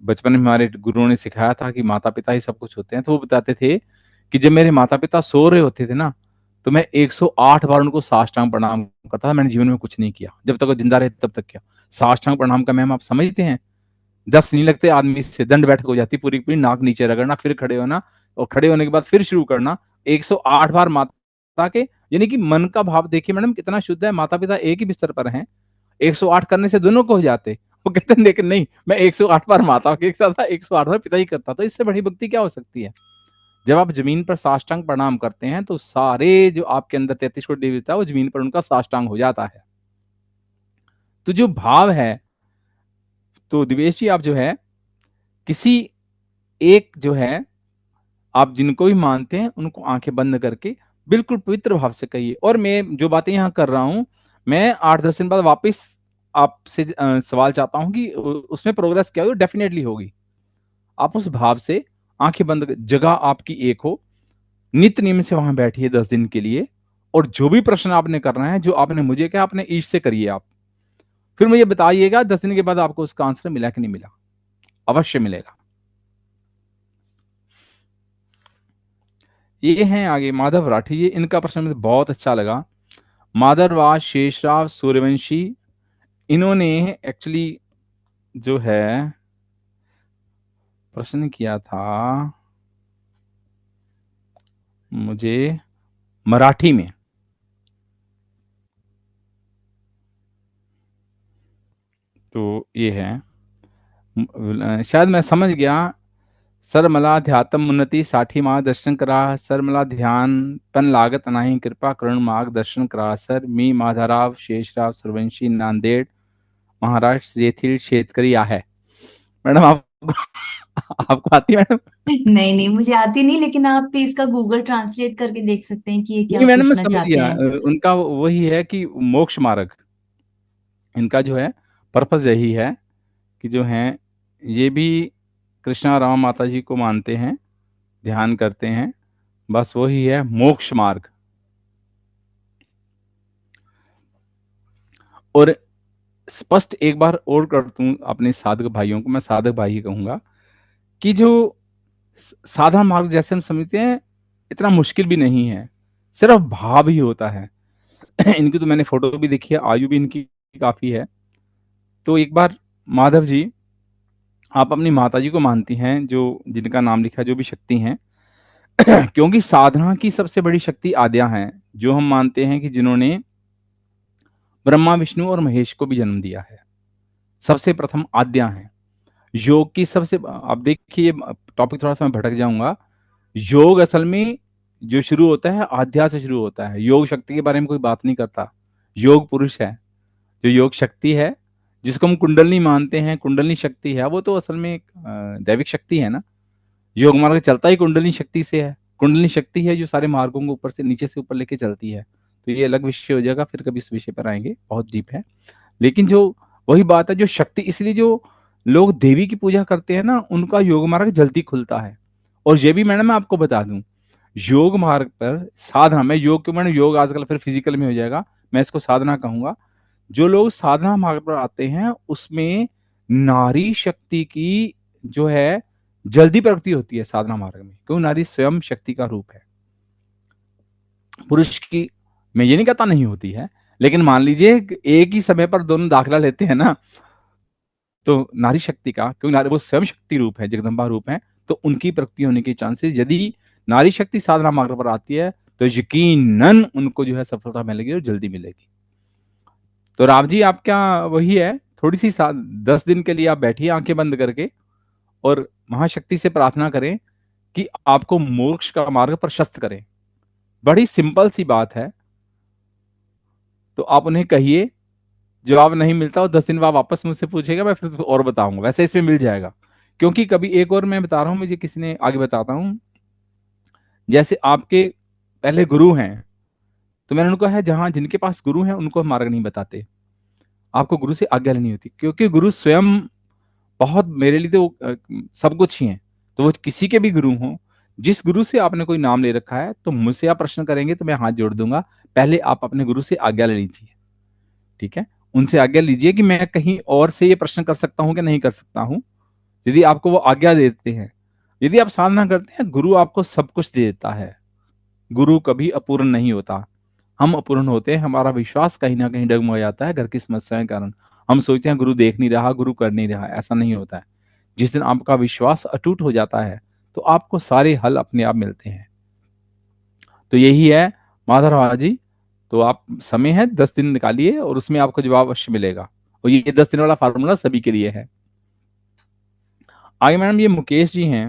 B: बचपन में हमारे गुरुओं ने सिखाया था कि माता पिता ही सब कुछ होते हैं। तो वो बताते थे कि जब मेरे माता पिता सो रहे होते थे ना, तो मैं 108 बार उनको साष्टांग प्रणाम करता था। मैंने जीवन में कुछ नहीं किया, जब तक वो जिंदा रहे तब तक किया। साष्टांग प्रणाम का मैम आप समझते हैं, 10 नहीं लगते आदमी से दंड बैठक हो जाती पूरी पूरी, नाक नीचे रगड़ना, फिर खड़े होना, और खड़े होने के बाद फिर शुरू करना 108 बार माता के, यानी कि मन का भाव देखिए मैडम कितना शुद्ध है। माता पिता एक ही बिस्तर पर हैं, 108 करने से दोनों को हो जाते। वो कहते हैं लेकिन नहीं, मैं 108 बार माता के साथ था, 108 बार पिता ही करता, तो इससे बड़ी भक्ति क्या हो सकती है? जब आप जमीन पर साष्टांग प्रणाम करते हैं, तो सारे जो आपके अंदर 33 कोटि देवता है, वो जमीन पर उनका साष्टांग हो जाता है। तो जो भाव है, तो दिवेश जी आप जो है किसी एक जो है, आप जिनको भी मानते हैं उनको आंखें बंद करके बिल्कुल पवित्र भाव से कहिए। और मैं जो बातें यहाँ कर रहा हूं, मैं 8-10 दिन बाद वापस आपसे सवाल चाहता हूं कि उसमें प्रोग्रेस क्या होगी, डेफिनेटली होगी। आप उस भाव से आंखें बंद जगह आपकी एक हो, नित्य नियम से वहां बैठिए 10 दिन के लिए, और जो भी प्रश्न आपने करना है, जो आपने मुझे कहा, अपने ईश से करिए आप। फिर मुझे बताइएगा 10 दिन के बाद आपको उसका आंसर मिला कि नहीं मिला, अवश्य मिलेगा। ये हैं आगे माधव राठी, ये इनका प्रश्न मुझे बहुत अच्छा लगा। माधवराज शेषराव सूर्यवंशी, इन्होंने एक्चुअली जो है प्रश्न किया था मुझे मराठी में, तो ये है शायद मैं समझ गया। सर मला ध्यातम उन्नति साठी मार्गदर्शन करा, सर मला ध्यान पण लागत नाही, कृपा करून मार्गदर्शन करा सर। मी माधवराव शेषराव सूर्यवंशी, नांदेड महाराष्ट्र येथील शेतकरी आहे। मैडम आप आपको आती है मैडम?
A: नहीं नहीं, मुझे आती नहीं, लेकिन आप भी इसका गूगल ट्रांसलेट करके देख सकते हैं कि ये क्या
B: नहीं मैडम मैं
A: पूछना
B: समझ
A: चाहते
B: गया,
A: हैं।
B: उनका वही है कि मोक्ष मार्ग, इनका जो है पर्पस यही है कि जो है ये भी कृष्णा राम माता जी को मानते हैं, ध्यान करते हैं, बस वही है मोक्ष मार्ग। और स्पष्ट एक बार और कर दूं अपने साधक भाइयों को, मैं साधक भाई ही कहूंगा, कि जो साधारण मार्ग जैसे हम समझते हैं इतना मुश्किल भी नहीं है, सिर्फ भाव ही होता है। इनकी तो मैंने फोटो भी देखी है, आयु भी इनकी काफी है। तो एक बार माधव जी, आप अपनी माता जी को मानती हैं, जो जिनका नाम लिखा है, जो भी शक्ति हैं। क्योंकि साधना की सबसे बड़ी शक्ति आद्या हैं, जो हम मानते हैं कि जिन्होंने ब्रह्मा विष्णु और महेश को भी जन्म दिया है, सबसे प्रथम आद्या हैं। योग की सबसे, अब देखिए टॉपिक थोड़ा सा मैं भटक जाऊंगा। योग असल में जो शुरू होता है आध्या से शुरू होता है। योग शक्ति के बारे में कोई बात नहीं करता। योग पुरुष है, जो योग शक्ति है, जिसको हम कुंडलनी मानते हैं, कुंडलनी शक्ति है, वो तो असल में एक दैविक शक्ति है ना। योग मार्ग चलता ही कुंडलनी शक्ति से है। कुंडलनी शक्ति है जो सारे मार्गों को ऊपर से नीचे से ऊपर लेके चलती है। तो ये अलग विषय हो जाएगा, फिर कभी इस विषय पर आएंगे, बहुत डीप है। लेकिन जो वही बात है, जो शक्ति, इसलिए जो लोग देवी की पूजा करते हैं ना, उनका योग मार्ग जल्दी खुलता है। और ये भी मैडम मैं आपको बता दूं, योग मार्ग पर साधना में, योग क्यों मैंने, योग आजकल फिर फिजिकल में हो जाएगा, मैं इसको साधना कहूंगा। जो लोग साधना मार्ग पर आते हैं उसमें नारी शक्ति की जो है जल्दी प्रगति होती है साधना मार्ग में, क्यों, नारी स्वयं शक्ति का रूप है। पुरुष की मैं ये नहीं कहता नहीं होती है, लेकिन मान लीजिए एक ही समय पर दोनों दाखिला लेते हैं ना, तो नारी शक्ति का, क्योंकि नारी वो स्वयं शक्ति रूप है, जगदम्बा रूप है, तो उनकी प्रगति होने के चांसेस, यदि नारी शक्ति साधना मार्ग पर आती है तो यकीनन उनको जो है सफलता मिलेगी और जल्दी मिलेगी। तो राव जी, आप क्या वही है, थोड़ी सी 10 दिन के लिए आप बैठिए आंखें बंद करके, और महाशक्ति से प्रार्थना करें कि आपको मोक्ष का मार्ग प्रशस्त करें। बड़ी सिंपल सी बात है। तो आप उन्हें कहिए, जवाब नहीं मिलता और 10 दिन बाद वापस मुझसे पूछेगा, मैं फिर और बताऊंगा, वैसे इसमें मिल जाएगा। क्योंकि कभी एक और मैं बता रहा हूं, मुझे किसी ने आगे बताता हूं, जैसे आपके पहले गुरु हैं, तो मैंने उनको है, जहां जिनके पास गुरु हैं उनको मार्ग नहीं बताते, आपको गुरु से आज्ञा लेनी होती, क्योंकि गुरु स्वयं बहुत, मेरे लिए तो सब कुछ ही है। तो वो किसी के भी गुरु हों, जिस गुरु से आपने कोई नाम ले रखा है, तो मुझसे आप प्रश्न करेंगे तो मैं हाथ जोड़ दूंगा, पहले आप अपने गुरु से आज्ञा ले लीजिए। ठीक है, उनसे आज्ञा लीजिए कि मैं कहीं और से ये प्रश्न कर सकता हूं कि नहीं कर सकता हूं। यदि आपको वो आज्ञा देते हैं, यदि आप साधना करते हैं, गुरु आपको सब कुछ दे देता है। गुरु कभी अपूर्ण नहीं होता। हम अपूर्ण होते हैं, हमारा विश्वास कहीं ना कहीं डगमगा जाता है घर की समस्याओं के कारण। हम सोचते हैं गुरु देख नहीं रहा, गुरु कर नहीं रहा, ऐसा नहीं होता है। जिस दिन आपका विश्वास अटूट हो जाता है, तो आपको सारे हल अपने आप मिलते हैं। तो यही है माधवराव जी। तो आप, समय है 10 दिन निकालिए और उसमें आपको जवाब अवश्य मिलेगा। और ये 10 दिन वाला फार्मूला सभी के लिए है। आगे मैडम, ये मुकेश जी हैं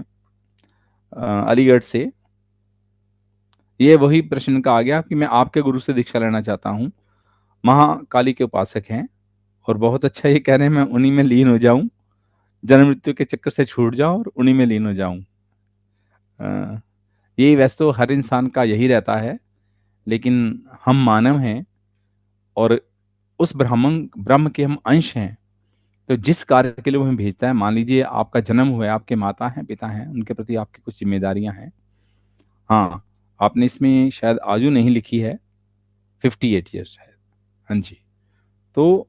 B: अलीगढ़ से। ये वही प्रश्न का आ गया कि मैं आपके गुरु से दीक्षा लेना चाहता हूँ। महाकाली के उपासक हैं, और बहुत अच्छा ये कह रहे हैं, मैं उन्हीं में लीन हो जाऊं, जन्म मृत्यु के चक्कर से छूट जाऊं और उन्हीं में लीन हो जाऊं। ये वैसे तो हर इंसान का यही रहता है, लेकिन हम मानव हैं, और उस ब्रह्म के हम अंश हैं। तो जिस कार्य के लिए वो हमें भेजता है, मान लीजिए आपका जन्म हुआ है, आपके माता हैं, पिता हैं, उनके प्रति आपकी कुछ जिम्मेदारियां हैं। हाँ, आपने इसमें शायद आयु नहीं लिखी है, 58 ईयर्स है। हाँ जी। तो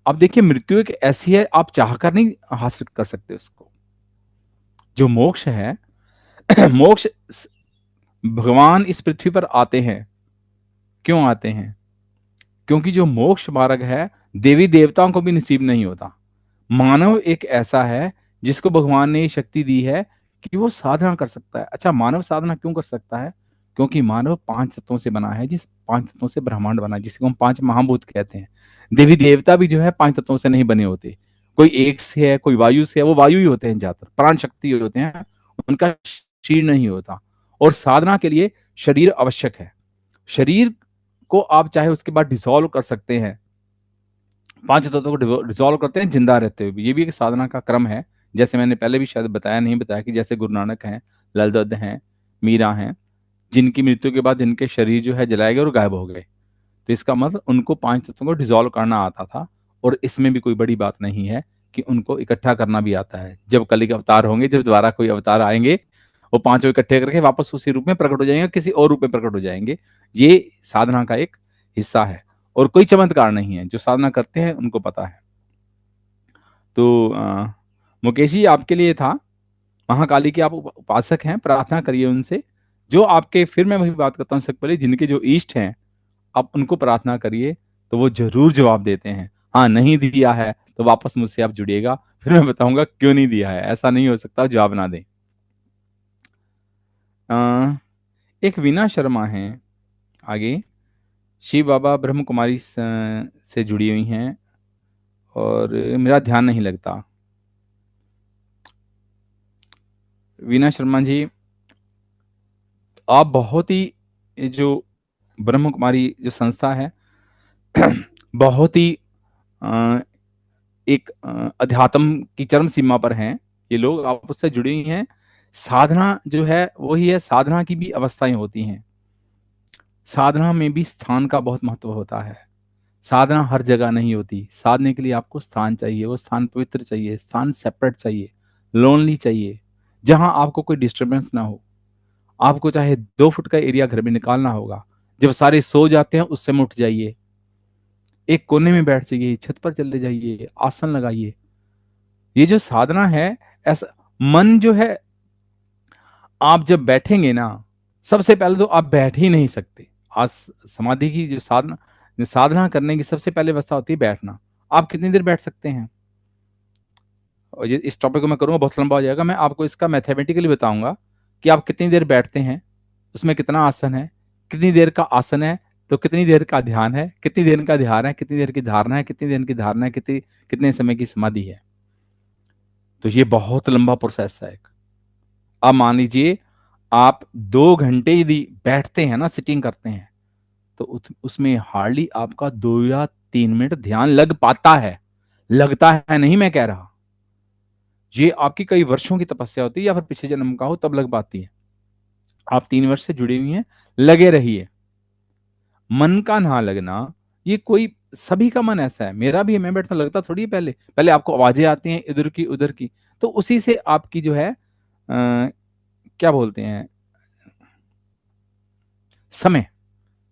B: अब देखिए, मृत्यु एक ऐसी है, आप चाहकर नहीं हासिल कर सकते उसको। जो मोक्ष है, मोक्ष, भगवान इस पृथ्वी पर आते हैं, क्यों आते हैं? क्योंकि जो मोक्ष मार्ग है, देवी देवताओं को भी नसीब नहीं होता। मानव एक ऐसा है जिसको भगवान ने ये शक्ति दी है कि वो साधना कर सकता है। अच्छा, मानव साधना क्यों कर सकता है? क्योंकि मानव 5 तत्वों से बना है, जिस 5 तत्वों से ब्रह्मांड बना है, जिसको हम 5 महाभूत कहते हैं। देवी देवता भी जो है 5 तत्वों से नहीं बने होते। कोई एक से है, कोई वायु से है, वो वायु ही होते हैं ज्यादातर, प्राण शक्ति होते हैं, उनका शरीर नहीं होता। और साधना के लिए शरीर आवश्यक है। शरीर को आप चाहे उसके बाद डिसॉल्व कर सकते हैं, 5 तत्वों को डिसॉल्व करते हैं जिंदा रहते हुए भी, ये भी एक साधना का क्रम है। जैसे मैंने पहले भी शायद बताया, नहीं बताया, कि जैसे गुरु नानक हैं, लाल दत्त हैं, मीरा हैं, जिनकी मृत्यु के बाद जिनके शरीर जो है जलाए गए और गायब हो गए। तो इसका मतलब उनको 5 तत्वों को डिसॉल्व करना आता था। और इसमें भी कोई बड़ी बात नहीं है कि उनको इकट्ठा करना भी आता है। जब कली के अवतार होंगे, जब दोबारा कोई अवतार आएंगे, वो पांचों इकट्ठे करके वापस उसी रूप में प्रकट हो जाएंगे, किसी और रूप में प्रकट हो जाएंगे। ये साधना का एक हिस्सा है, और कोई चमत्कार नहीं है। जो साधना करते हैं उनको पता है। तो मुकेश जी आपके लिए था, महाकाली के आप उपासक हैं, प्रार्थना करिए उनसे। जो आपके, फिर मैं वही बात करता हूँ सकपली, जिनके जो इष्ट हैं आप उनको प्रार्थना करिए, तो वो जरूर जवाब देते हैं। हाँ, नहीं दिया है तो वापस मुझसे आप जुड़िएगा, फिर मैं बताऊंगा क्यों नहीं दिया है। ऐसा नहीं हो सकता जवाब ना दें। एक वीना शर्मा हैं आगे, शिव बाबा ब्रह्म कुमारी से जुड़ी हुई हैं, और मेरा ध्यान नहीं लगता। वीना शर्मा जी, आप बहुत ही, ये जो ब्रह्म कुमारी जो संस्था है बहुत ही अ, एक अध्यात्म की चरम सीमा पर हैं ये लोग, आप उससे जुड़े हुई हैं। साधना जो है वही है, साधना की भी अवस्थाएं होती हैं। साधना में भी स्थान का बहुत महत्व होता है। साधना हर जगह नहीं होती, साधने के लिए आपको स्थान चाहिए, वो स्थान पवित्र चाहिए, स्थान सेपरेट चाहिए, लोनली चाहिए, जहां आपको कोई डिस्टरबेंस ना हो। आपको चाहे 2 फुट का एरिया घर में निकालना होगा, जब सारे सो जाते हैं उस समय उठ जाइए, एक कोने में बैठ जाइए, छत पर चले जाइए, आसन लगाइए। ये जो साधना है, ऐसा मन जो है, आप जब बैठेंगे ना, सबसे पहले तो आप बैठ ही नहीं सकते। आज समाधि की जो साधना करने की सबसे पहले अवस्था होती है बैठना। आप कितनी देर बैठ सकते हैं? और ये इस टॉपिक को मैं करूंगा बहुत लंबा हो जाएगा, मैं आपको इसका मैथमेटिकली बताऊंगा कि आप कितनी देर बैठते हैं, उसमें कितना आसन है, कितनी देर का आसन है, तो कितनी देर का ध्यान है, कितनी देर का ध्यान है, कितनी देर की धारणा है, कितनी देर की धारणा है, कितने समय की समाधि है। तो ये बहुत लंबा प्रोसेस है एक। अब मान लीजिए आप 2 घंटे यदि बैठते हैं ना, सिटिंग करते हैं, तो उसमें हार्डली आपका 2 या 3 मिनट ध्यान लग पाता है। लगता है नहीं मैं कह रहा, ये आपकी कई वर्षों की तपस्या होती है, या फिर पिछले जन्म का हो तब लग पाती है। आप 3 वर्ष से जुड़ी हुई हैं, लगे रहिए। मन का ना लगना, ये कोई, सभी का मन ऐसा है, मेरा भी है, मैं बैठता लगता थोड़ी है। पहले पहले आपको आवाजें आती हैं इधर की उधर की, तो उसी से आपकी जो है क्या बोलते हैं, समय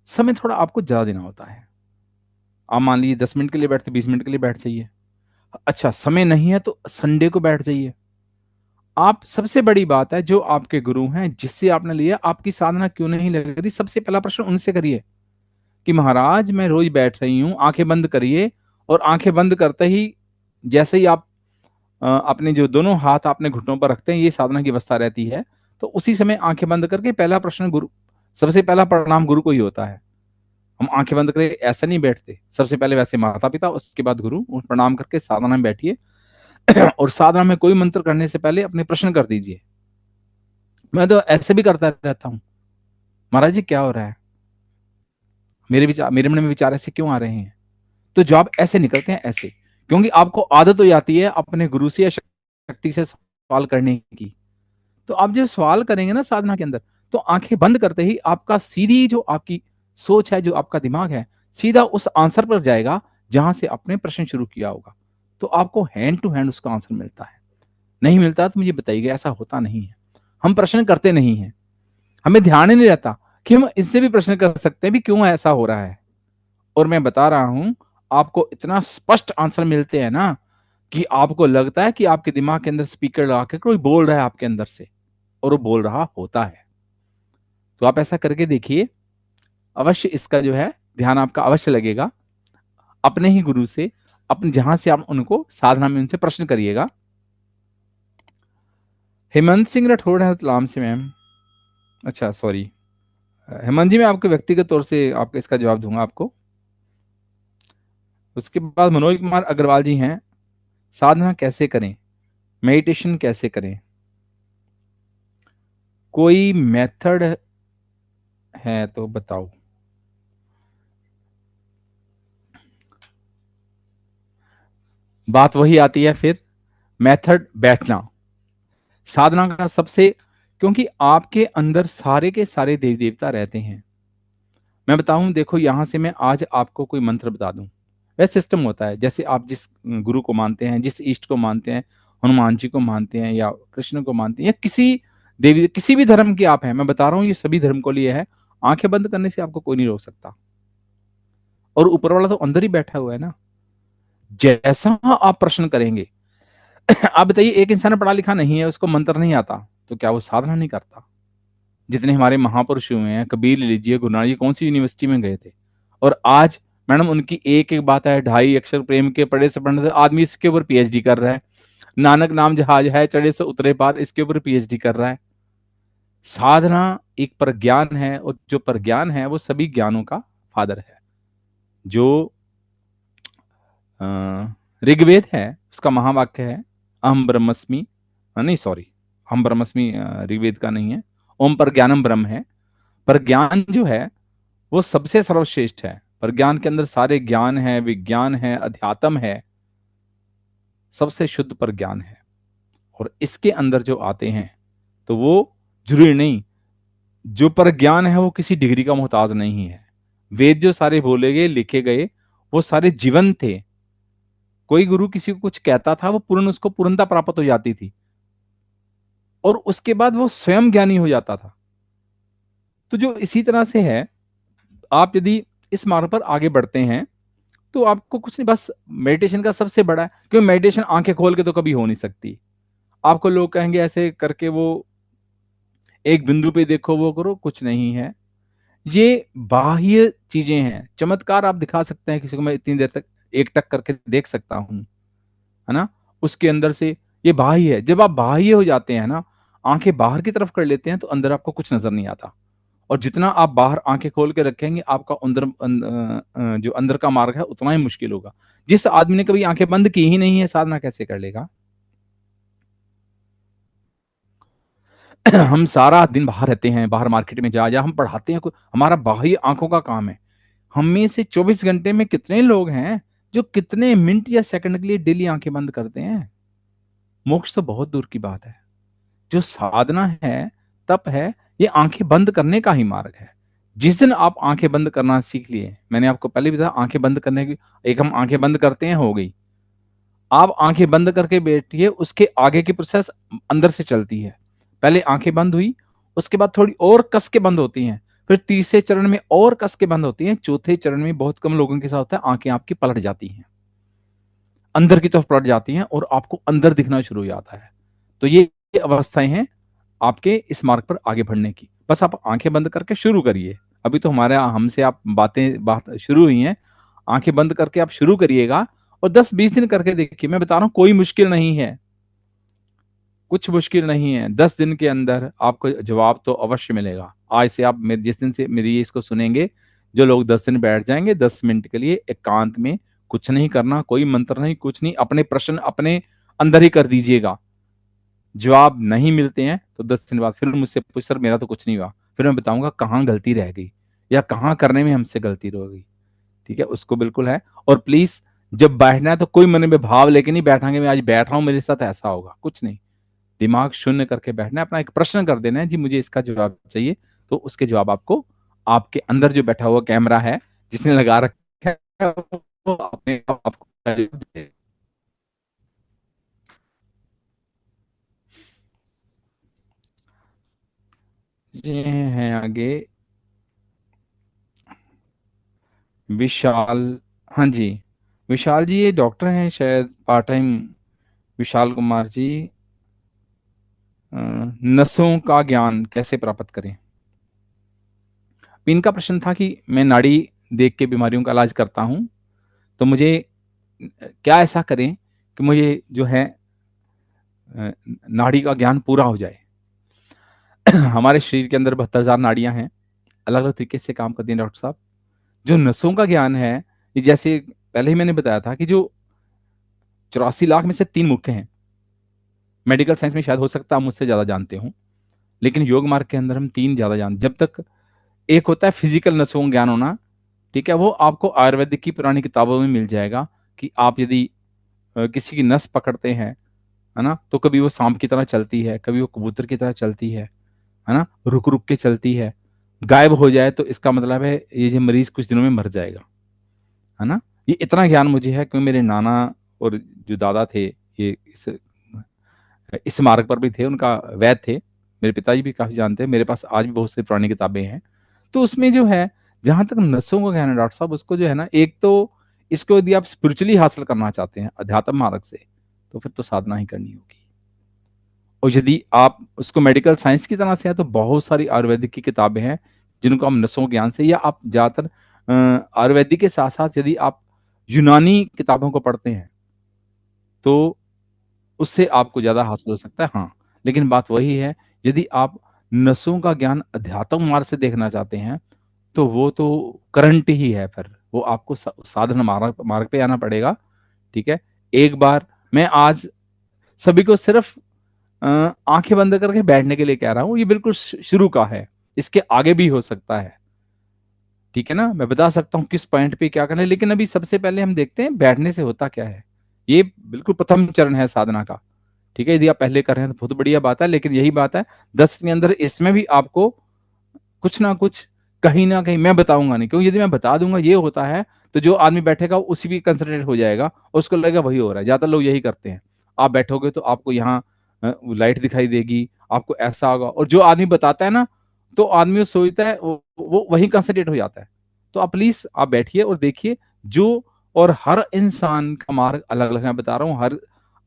B: समय थोड़ा आपको ज्यादा देना होता है। आप मान लीजिए 10 मिनट के लिए बैठते, 20 मिनट के लिए बैठ जाइए। अच्छा समय नहीं है तो संडे को बैठ जाइए। आप, सबसे बड़ी बात है, जो आपके गुरु हैं जिससे आपने लिया, आपकी साधना क्यों नहीं लग रही, सबसे पहला प्रश्न उनसे करिए कि महाराज मैं रोज बैठ रही हूं, आंखें बंद करिए। और आंखें बंद करते ही, जैसे ही आप अपने जो दोनों हाथ अपने घुटनों पर रखते हैं, ये साधना की अवस्था रहती है। तो उसी समय आंखें बंद करके पहला प्रश्न गुरु, सबसे पहला प्रणाम गुरु को ही होता है। हम आंखें बंद करके ऐसा नहीं बैठते, सबसे पहले वैसे माता पिता, उसके बाद गुरु, और प्रणाम करके साधना में बैठिए। और साधना में कोई मंत्र करने से पहले अपने प्रश्न कर दीजिए। मैं तो ऐसे भी करता रहता हूँ, महाराज जी क्या हो रहा है, मेरे मन में विचार ऐसे क्यों आ रहे हैं, तो जवाब ऐसे निकलते हैं, ऐसे। क्योंकि आपको आदत हो जाती है अपने गुरु से या शक्ति से सवाल करने की। तो आप जब सवाल करेंगे ना साधना के अंदर, तो आंखें बंद करते ही आपका सीधी जो आपकी सोच है, जो आपका दिमाग है, सीधा उस आंसर पर जाएगा जहां से आपने प्रश्न शुरू किया होगा। तो आपको हैंड टू हैंड उसका आंसर मिलता है। नहीं मिलता तो मुझे बताइएगा, ऐसा होता नहीं है। हम प्रश्न करते नहीं है, हमें ध्यान ही नहीं रहता कि हम इससे भी प्रश्न कर सकते हैं भी क्यों ऐसा हो रहा है। और मैं बता रहा हूं, आपको इतना स्पष्ट आंसर मिलते हैं ना, कि आपको लगता है कि आपके दिमाग के अंदर स्पीकर लगा के कोई बोल रहा है आपके अंदर से, और वो बोल रहा होता है। तो आप ऐसा करके देखिए, अवश्य इसका जो है ध्यान आपका अवश्य लगेगा। अपने ही गुरु से, अपने जहां से आप उनको साधना में उनसे प्रश्न करिएगा। हेमंत सिंह राठौड़ है रतलाम से मैम। अच्छा सॉरी हेमंत जी, मैं आपके व्यक्तिगत तौर से आपका इसका जवाब दूंगा आपको। उसके बाद मनोज कुमार अग्रवाल जी हैं, साधना कैसे करें, मेडिटेशन कैसे करें, कोई मेथड है तो बताओ। बात वही आती है फिर, मेथड बैठना साधना का सबसे, क्योंकि आपके अंदर सारे के सारे देवी देवता रहते हैं। मैं बताऊं, देखो यहां से मैं आज आपको कोई मंत्र बता दूं, वह सिस्टम होता है। जैसे आप जिस गुरु को मानते हैं, जिस इष्ट को मानते हैं, हनुमान जी को मानते हैं या कृष्ण को मानते हैं, या किसी देवी, किसी भी धर्म के आप हैं, मैं बता रहा हूं ये सभी धर्म को लिए है। आंखें बंद करने से आपको कोई नहीं रोक सकता, और ऊपर वाला तो अंदर ही बैठा हुआ है ना। जैसा आप प्रश्न करेंगे आप बताइए, एक इंसान पढ़ा लिखा नहीं है, उसको मंत्र नहीं आता, तो क्या वो साधना नहीं करता? जितने हमारे महापुरुष हुए हैं, कबीर ले लीजिए, गुरु नानक जी कौन सी यूनिवर्सिटी में गए थे, और आज मैडम उनकी एक एक बात है, ढाई अक्षर प्रेम के पढ़े से पढ़ने से आदमी इसके ऊपर पीएचडी कर रहा है। नानक नाम जहाज है, चढ़े से उतरे पार, इसके ऊपर पीएचडी कर रहा है। साधना एक प्रज्ञान है, और जो प्रज्ञान है वो सभी ज्ञानों का फादर है। जो ऋग्वेद है उसका महावाक्य है अहम ब्रह्मस्मि, नहीं सॉरी, अहम ब्रह्मस्मि ऋग्वेद का नहीं है, ओम प्रज्ञानम ब्रह्म है। प्रज्ञान जो है वो सबसे सर्वश्रेष्ठ है। प्रज्ञान के अंदर सारे ज्ञान है, विज्ञान है, अध्यात्म है, सबसे शुद्ध प्रज्ञान है। और इसके अंदर जो आते हैं तो वो जरूरी नहीं, जो प्रज्ञान है वो किसी डिग्री का मोहताज नहीं है। वेद जो सारे बोले गए लिखे गए वो सारे जीवन थे। कोई गुरु किसी को कुछ कहता था, वो पूर्ण उसको पूर्णता प्राप्त हो जाती थी, और उसके बाद वो स्वयं ज्ञानी हो जाता था। तो जो इसी तरह से है, आप यदि इस मार्ग पर आगे बढ़ते हैं तो आपको कुछ नहीं, बस मेडिटेशन का सबसे बड़ा है, क्योंकि मेडिटेशन आंखें खोल के तो कभी हो नहीं सकती। आपको लोग कहेंगे ऐसे करके वो एक बिंदु पे देखो, वो करो, कुछ नहीं है। ये बाह्य चीजें हैं। चमत्कार आप दिखा सकते हैं किसी को, मैं इतनी देर तक एक टक करके देख सकता हूं, है ना, उसके अंदर से, ये बाह्य है। जब आप बाह्य हो जाते हैं ना, आंखें बाहर की तरफ कर लेते हैं, तो अंदर आपको कुछ नजर नहीं आता। और जितना आप बाहर आंखें खोल के रखेंगे, आपका अंदर जो अंदर का मार्ग है उतना ही मुश्किल होगा। जिस आदमी ने कभी आंखें बंद की ही नहीं है, साधना कैसे कर लेगा? हम सारा दिन बाहर रहते हैं, बाहर मार्केट में जा जा हम पढ़ाते हैं, हमारा बाहरी आंखों का काम है। हम में से 24 घंटे में कितने लोग हैं जो कितने मिनट या सेकंड के लिए डेली आंखें बंद करते हैं? मोक्ष तो बहुत दूर की बात है। जो साधना है, तप है, ये आंखें बंद करने का ही मार्ग है। जिस दिन आप आंखें बंद करना सीख लिए, मैंने आपको पहले भी बताया, आंखें बंद करने की, एक हम आंखें बंद करते हैं, हो गई। आप आंखें बंद करके बैठिए, उसके आगे की प्रोसेस अंदर से चलती है। पहले आंखें बंद हुई, उसके बाद थोड़ी और कस के बंद होती हैं, फिर तीसरे चरण में और कस के बंद होती हैं, चौथे चरण में बहुत कम लोगों के साथ होता है, आंखें आपकी पलट जाती हैं, अंदर की तरफ पलट जाती हैं, और आपको अंदर दिखना शुरू हो जाता है। तो ये अवस्थाएं हैं आपके इस मार्ग पर आगे बढ़ने की। बस आप आंखें बंद करके शुरू करिए। अभी तो हमारे हमसे आप बात शुरू हुई हैं, आंखें बंद करके आप शुरू करिएगा, और 10-20 दिन करके देखिए। मैं बता रहा हूं, कोई मुश्किल नहीं है, कुछ मुश्किल नहीं है। 10 दिन के अंदर आपको जवाब तो अवश्य मिलेगा। आज से आप मेरे, जिस दिन से मेरी इसको सुनेंगे, जो लोग 10 दिन बैठ जाएंगे, 10 मिनट के लिए एकांत में, कुछ नहीं करना, कोई मंत्र नहीं, कुछ नहीं, अपने प्रश्न अपने अंदर ही कर दीजिएगा। जवाब नहीं मिलते हैं तो 10 दिन बाद फिर मुझसे पूछ, सर मेरा तो कुछ नहीं हुआ। फिर मैं बताऊंगा कहाँ गलती रह गई, या कहाँ करने में हमसे गलती रह गई। ठीक है, उसको बिल्कुल है। और प्लीज, जब बैठना है तो कोई मन में भाव लेके नहीं बैठांगे, मैं आज बैठ रहा हूं मेरे साथ ऐसा होगा, कुछ नहीं। दिमाग शून्य करके बैठना है, अपना एक प्रश्न कर देना है, जी मुझे इसका जवाब चाहिए, तो उसके जवाब आपको आपके अंदर जो बैठा हुआ कैमरा है, जिसने लगा रखा है, वो अपने आप आपको जवाब दे। ये हैं आगे विशाल, हाँ जी, विशाल जी, ये डॉक्टर हैं शायद पार्ट टाइम, विशाल कुमार जी। नसों का ज्ञान कैसे प्राप्त करें? इनका प्रश्न था कि मैं नाड़ी देख के बीमारियों का इलाज करता हूं, तो मुझे क्या ऐसा करें कि मुझे जो है नाड़ी का ज्ञान पूरा हो जाए। हमारे शरीर के अंदर 72,000 नाड़ियां हैं, अलग अलग तरीके से काम करती हैं डॉक्टर साहब। जो नसों का ज्ञान है, ये जैसे पहले ही मैंने बताया था कि जो 84 लाख में से 3 मुख्य हैं। मेडिकल साइंस में शायद हो सकता है आप मुझसे ज्यादा जानते हो, लेकिन योग मार्ग के अंदर हम 3 ज्यादा जानते। जब तक एक होता है फिजिकल नसों का ज्ञान होना, ठीक है, वो आपको आयुर्वेदिक की पुरानी किताबों में मिल जाएगा कि आप यदि किसी की नस पकड़ते हैं, है ना, तो कभी वो सांप की तरह चलती है, कभी वो कबूतर की तरह चलती है ना, रुक रुक के चलती है। गायब हो जाए तो इसका मतलब है ये जो मरीज कुछ दिनों में मर जाएगा, है ना। ये इतना ज्ञान मुझे है क्योंकि मेरे नाना और जो दादा थे, ये इस मार्ग पर भी थे, उनका वैद थे। मेरे पिताजी भी काफी जानते हैं, मेरे पास आज भी बहुत सी पुरानी किताबें हैं। तो उसमें जो है, जहां तक नसों का ज्ञान है डॉक्टर साहब, उसको जो है ना, एक तो इसको यदि आप स्पिरिचुअली हासिल करना चाहते हैं अध्यात्म मार्ग से, तो फिर तो साधना ही करनी होगी। और यदि आप उसको मेडिकल साइंस की तरह से है तो बहुत सारी आयुर्वेदिक की किताबें हैं जिनको हम नसों ज्ञान से, या आप ज्यादातर आयुर्वेदिक के साथ साथ यदि आप यूनानी किताबों को पढ़ते हैं तो उससे आपको ज्यादा हासिल हो सकता है। हाँ, लेकिन बात वही है, यदि आप नसों का ज्ञान अध्यात्म मार्ग से देखना चाहते हैं तो वो तो करंट ही है, फिर वो आपको साधन मार्ग मार्ग पे आना पड़ेगा। ठीक है, एक बार मैं आज सभी को सिर्फ आंखें बंद करके बैठने के लिए कह रहा हूं, ये बिल्कुल शुरू का है, इसके आगे भी हो सकता है। ठीक है ना, मैं बता सकता हूँ किस पॉइंट पे क्या करना है, लेकिन अभी सबसे पहले हम देखते हैं बैठने से होता क्या है। ये बिल्कुल प्रथम चरण है साधना का। ठीक है, यदि आप पहले कर रहे हैं तो बहुत बढ़िया बात है, लेकिन यही बात है 10 के अंदर इसमें भी आपको कुछ ना कुछ कहीं ना कहीं मैं बताऊंगा नहीं, क्योंकि यदि मैं बता दूंगा ये होता है तो जो आदमी बैठेगा उसी भी कंसंट्रेट हो जाएगा और उसको लगेगा वही हो रहा है। ज्यादातर लोग यही करते हैं, आप बैठोगे तो आपको यहाँ लाइट दिखाई देगी, आपको ऐसा होगा, और जो आदमी बताता है ना तो आदमी सोचता है वो वही कंसंट्रेट हो जाता है। तो आप प्लीज आप बैठिए और देखिए जो, और हर इंसान का मार्ग अलग अलग है। मैं बता रहा हूँ हर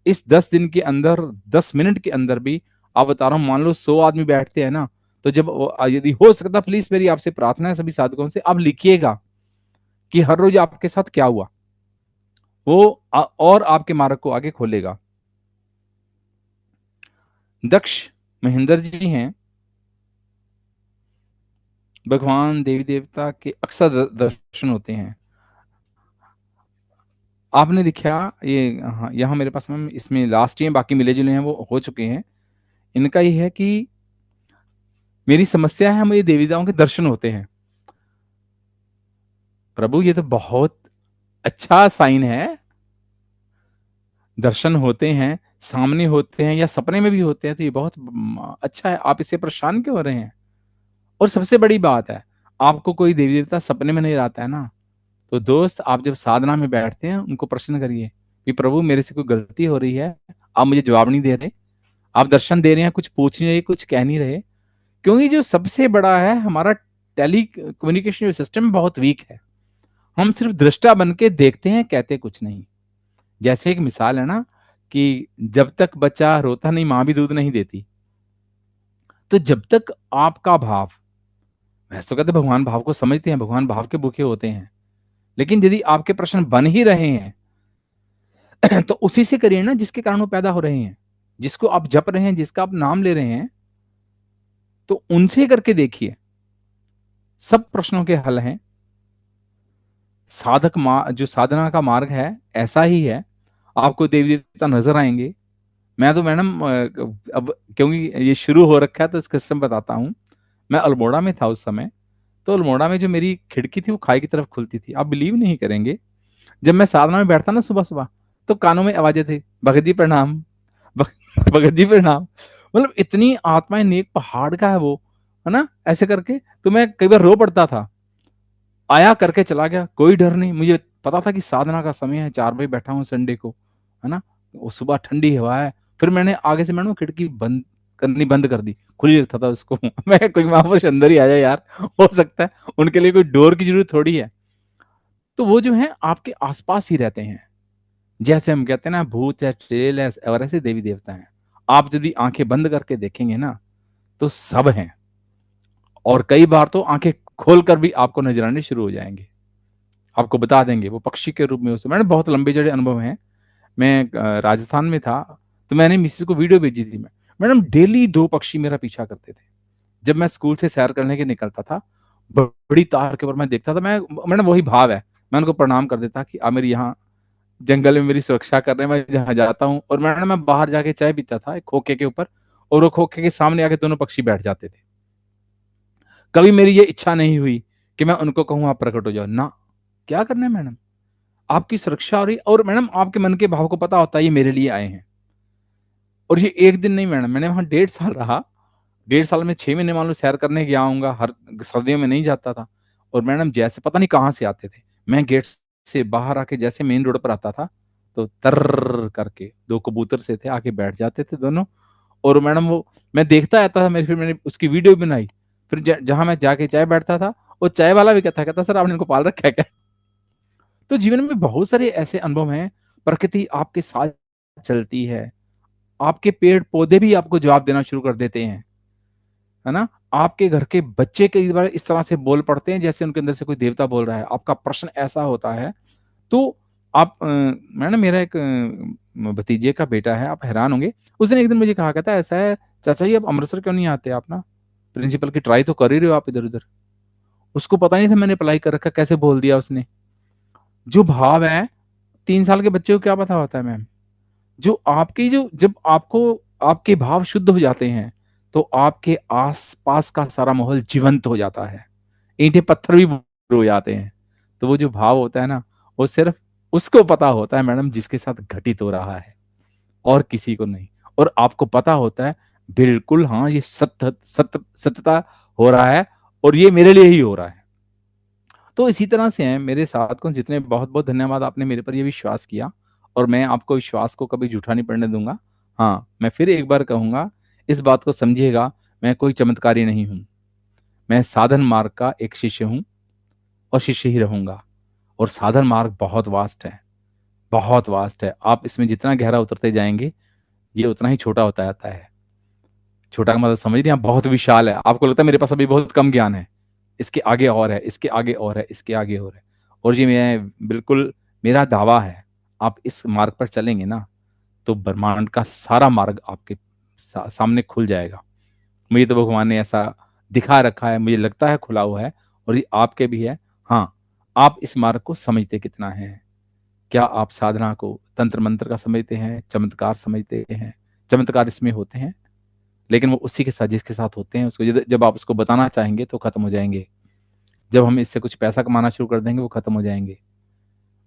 B: इस 10 दिन के अंदर 10 मिनट के अंदर भी, आप बता रहा हूँ मान लो 100 आदमी बैठते हैं ना, तो जब यदि हो सकता, प्लीज मेरी आपसे प्रार्थना है सभी साधकों से, आप लिखिएगा कि हर रोज आपके साथ क्या हुआ, वो और आपके मार्ग को आगे खोलेगा। दक्ष महेंद्र जी हैं, भगवान देवी देवता के अक्सर दर्शन होते हैं। आपने दिखा ये, हाँ यहाँ मेरे पास में इसमें लास्ट ही है, बाकी मिले जुले हैं वो हो चुके हैं। इनका ये है कि मेरी समस्या है मुझे देवी देवताओं के दर्शन होते हैं। प्रभु ये तो बहुत अच्छा साइन है, दर्शन होते हैं, सामने होते हैं या सपने में भी होते हैं, तो ये बहुत अच्छा है। आप इससे परेशान क्यों हो रहे हैं? और सबसे बड़ी बात है, आपको कोई देवी देवता सपने में नहीं आता है ना, तो दोस्त आप जब साधना में बैठते हैं उनको प्रश्न करिए कि प्रभु मेरे से कोई गलती हो रही है, आप मुझे जवाब नहीं दे रहे, आप दर्शन दे रहे हैं, कुछ पूछ नहीं रहे, कुछ कह नहीं रहे। क्योंकि जो सबसे बड़ा है, हमारा टेली कम्युनिकेशन सिस्टम बहुत वीक है। हम सिर्फ दृष्टा बन के देखते हैं, कहते कुछ नहीं। जैसे एक मिसाल है ना कि जब तक बच्चा रोता नहीं मां भी दूध नहीं देती, तो जब तक आपका भाव, वैसे तो कहते भगवान भाव को समझते हैं, भगवान भाव के भूखे होते हैं, लेकिन यदि आपके प्रश्न बन ही रहे हैं तो उसी से करिए ना जिसके कारण वो पैदा हो रहे हैं, जिसको आप जप रहे हैं, जिसका आप नाम ले रहे हैं, तो उनसे करके देखिए, सब प्रश्नों के हल हैं। जो साधना का मार्ग है ऐसा ही है, आपको देवी देवता नजर आएंगे। मैं तो मैडम अब क्योंकि ये शुरू हो रखा है तो इसका सिस्टम बताता हूँ। मैं अल्मोड़ा में था उस समय, तो अल्मोड़ा में जो मेरी खिड़की थी वो खाई की तरफ खुलती थी। आप बिलीव नहीं करेंगे, जब मैं साधना में बैठता ना सुबह सुबह, तो कानों में आवाजें थी, भगत जी प्रणाम, भगत जी प्रणाम। मतलब इतनी आत्माएं, नेक पहाड़ का है वो, है ना, ऐसे करके तो मैं कई बार रो पड़ता था। आया करके चला गया, कोई डर नहीं, मुझे पता था कि साधना का समय है, 4 बजे बैठा हूँ संडे को, है ना, वो सुबह ठंडी हवा है। फिर मैंने आगे से मैडम खिड़की बंद करनी बंद कर दी, खुली रखता था उसको मैं कोई महापुरुष अंदर ही आ जाए यार, हो सकता है उनके लिए कोई डोर की जरूरत थोड़ी है। तो वो जो है आपके आसपास ही रहते हैं, जैसे हम कहते हैं ना भूत है, चुड़ैल है, और ऐसे देवी देवता हैं। आप यदि आंखें बंद करके देखेंगे ना तो सब हैं, और कई बार तो आंखें खोलकर भी आपको नजर आने शुरू हो जाएंगे, आपको बता देंगे वो पक्षी के रूप में। उसे मैंने बहुत लंबे चौड़े अनुभव हैं। मैं राजस्थान में था, तो मैंने मिसेस को वीडियो भेजी थी। मैं मैडम डेली 2 पक्षी मेरा पीछा करते थे। जब मैं स्कूल से सैर करने के निकलता था, बड़ी तार के ऊपर मैं देखता था, मैडम वही भाव है, मैं उनको प्रणाम कर देता कि आप मेरी यहाँ जंगल में मेरी सुरक्षा कर रहे हैं, मैं जहाँ जाता हूँ। और मैडम मैं बाहर जाके चाय पीता था एक खोखे के ऊपर, और वो खोखे के सामने आके दोनों पक्षी बैठ जाते थे। कभी मेरी ये इच्छा नहीं हुई कि मैं उनको कहूँ आप प्रकट हो जाओ ना। क्या करना है मैडम, आपकी सुरक्षा हो रही, और मैडम आपके मन के भाव को पता होता है ये मेरे लिए आए हैं। और ये एक दिन नहीं मैडम, मैंने वहां 1.5 साल रहा। 1.5 साल में 6 महीने मान लो सैर करने गया आऊंगा, हर सर्दियों में नहीं जाता था। और मैडम जैसे पता नहीं कहाँ से आते थे, मैं गेट से बाहर आके जैसे मेन रोड पर आता था, तो तर करके 2 कबूतर से थे, आके बैठ जाते थे दोनों। और मैडम वो मैं देखता रहता था, फिर मैंने उसकी वीडियो बनाई। फिर जहां मैं जाके चाय बैठता था, वो चाय वाला भी कहता सर आपने इनको पाल रखा है क्या? तो जीवन में बहुत सारे ऐसे अनुभव हैं, प्रकृति आपके साथ चलती है, आपके पेड़ पौधे भी आपको जवाब देना शुरू कर देते हैं, है ना। आपके घर के बच्चे कई बार इस तरह से बोल पड़ते हैं जैसे उनके अंदर से कोई देवता बोल रहा है। आपका प्रश्न ऐसा होता है तो आप मैडम, मेरा एक भतीजे का बेटा है, आप हैरान होंगे। उसने एक दिन मुझे कहा, कहता है ऐसा है चाचा जी, आप अमृतसर क्यों नहीं आते, आप ना प्रिंसिपल की ट्राई तो कर ही रहे हो आप इधर उधर। उसको पता नहीं था मैंने अप्लाई कर रखा, कैसे बोल दिया उसने। जो भाव है, 3 साल के बच्चे को क्या पता होता है मैम। जो आपकी जो जब आपको आपके भाव शुद्ध हो जाते हैं तो आपके आस पास का सारा माहौल जीवंत हो जाता है, ईंटें पत्थर भी हो जाते हैं। तो वो जो भाव होता है ना, वो सिर्फ उसको पता होता है मैडम जिसके साथ घटित हो रहा है, और किसी को नहीं। और आपको पता होता है बिल्कुल, हाँ ये सत्यता हो रहा है और ये मेरे लिए ही हो रहा है। तो इसी तरह से है मेरे साथ को जितने, बहुत बहुत धन्यवाद, आपने मेरे पर ये विश्वास किया, और मैं आपको विश्वास को कभी झूठा नहीं पड़ने दूंगा। हाँ, मैं फिर एक बार कहूंगा, इस बात को समझिएगा, मैं कोई चमत्कारी नहीं हूं। मैं साधन मार्ग का एक शिष्य हूं और शिष्य ही रहूंगा। और साधन मार्ग बहुत वास्ट है, बहुत वास्ट है। आप इसमें जितना गहरा उतरते जाएंगे ये उतना ही छोटा होता जाता है। छोटा का मतलब समझ रहे हैं आप, बहुत विशाल है। आपको लगता है मेरे पास अभी बहुत कम ज्ञान है, इसके आगे और है, इसके आगे और है, इसके आगे और है। और ये मैं बिल्कुल, मेरा दावा है, आप इस मार्ग पर चलेंगे ना तो ब्रह्मांड का सारा मार्ग आपके सामने खुल जाएगा। मुझे तो भगवान ने ऐसा दिखा रखा है, मुझे लगता है खुला हुआ है, और ये आपके भी है। हाँ, आप इस मार्ग को समझते कितना है। क्या आप साधना को तंत्र मंत्र का समझते हैं, चमत्कार समझते हैं? चमत्कार इसमें होते हैं, लेकिन वो उसी के साथ जिसके साथ होते हैं उसको जब आप उसको बताना चाहेंगे तो खत्म हो जाएंगे। जब हम इससे कुछ पैसा कमाना शुरू कर देंगे वो खत्म हो जाएंगे।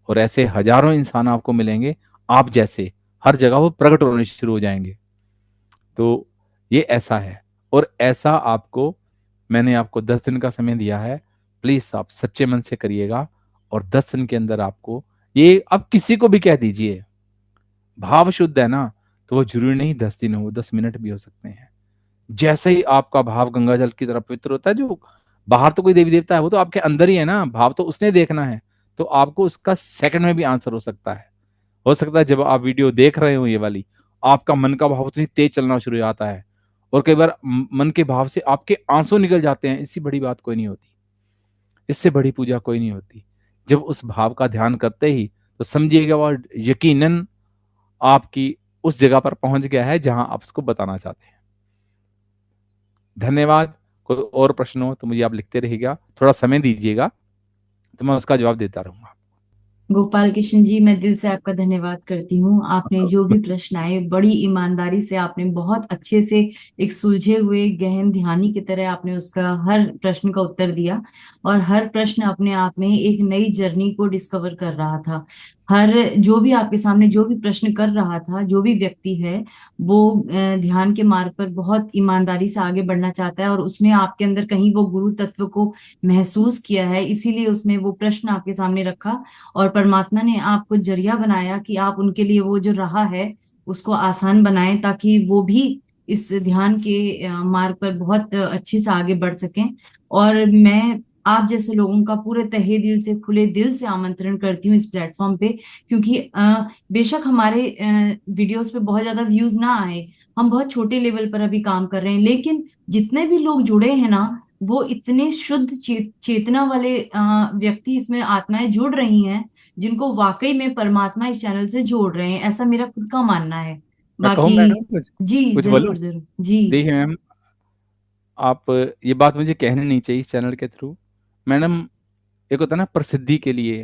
B: और ऐसे हजारों इंसान आपको मिलेंगे आप जैसे, हर जगह वो प्रकट होने शुरू हो जाएंगे। तो ये ऐसा है, और ऐसा आपको, मैंने आपको 10 दिन का समय दिया है, प्लीज आप सच्चे मन से करिएगा। और 10 दिन के अंदर आपको ये, आप किसी को भी कह दीजिए, भाव शुद्ध है ना, तो वो जरूरी नहीं 10 दिन हो, 10 मिनट भी हो सकते हैं। जैसे ही आपका भाव गंगा जल की तरह पवित्र होता है, जो बाहर तो कोई देवी देवता है, वो तो आपके अंदर ही है ना, भाव तो उसने देखना है। तो आपको उसका सेकंड में भी आंसर हो सकता है। हो सकता है जब आप वीडियो देख रहे हो ये वाली, आपका मन का भाव उतनी तेज चलना शुरू हो जाता है, और कई बार मन के भाव से आपके आंसू निकल जाते हैं। इससे बड़ी बात कोई नहीं होती, इससे बड़ी पूजा कोई नहीं होती। जब उस भाव का ध्यान करते ही, तो समझिएगा वो यकीनन आपकी उस जगह पर पहुंच गया है जहां आप उसको बताना चाहते हैं। धन्यवाद। कोई और प्रश्न हो तो मुझे आप लिखते रहिएगा, थोड़ा समय दीजिएगा तो मैं उसका जवाब देता रहूंगा।
A: गोपाल कृष्ण जी, मैं दिल से आपका धन्यवाद करती हूँ। आपने जो भी प्रश्न आए बड़ी ईमानदारी से, आपने बहुत अच्छे से एक सुलझे हुए गहन ध्यानी की तरह आपने उसका हर प्रश्न का उत्तर दिया। और हर प्रश्न अपने आप में एक नई जर्नी को डिस्कवर कर रहा था। हर जो भी आपके सामने जो भी प्रश्न कर रहा था, जो भी व्यक्ति है, वो ध्यान के मार्ग पर बहुत ईमानदारी से आगे बढ़ना चाहता है, और उसने आपके अंदर कहीं वो गुरु तत्व को महसूस किया है, इसीलिए उसने वो प्रश्न आपके सामने रखा। और परमात्मा ने आपको जरिया बनाया कि आप उनके लिए वो जो राह है उसको आसान बनाएं, ताकि वो भी इस ध्यान के मार्ग पर बहुत अच्छे से आगे बढ़ सकें। और मैं आप जैसे लोगों का पूरे तहे दिल से, खुले दिल से आमंत्रण करती हूँ इस प्लेटफॉर्म पे। क्योंकि बेशक हमारे वीडियोस पे बहुत ज्यादा व्यूज ना आए, हम बहुत छोटे लेवल पर अभी काम कर रहे हैं, लेकिन जितने भी लोग जुड़े हैं ना, वो इतने शुद्ध चेतना वाले व्यक्ति, इसमें आत्माएं जुड़ रही हैं जिनको वाकई में परमात्मा इस चैनल से जोड़ रहे हैं, ऐसा मेरा खुद का मानना है।
B: मैं कहूँ
A: बाकी
B: मैडम कुछ,
A: जी,
B: कुछ बोलूं?
A: जरूर जरूर जी।
B: देखिए मैम, आप, ये बात मुझे कहनी नहीं चाहिए इस चैनल के थ्रू मैडम। एक होता है ना प्रसिद्धि के लिए,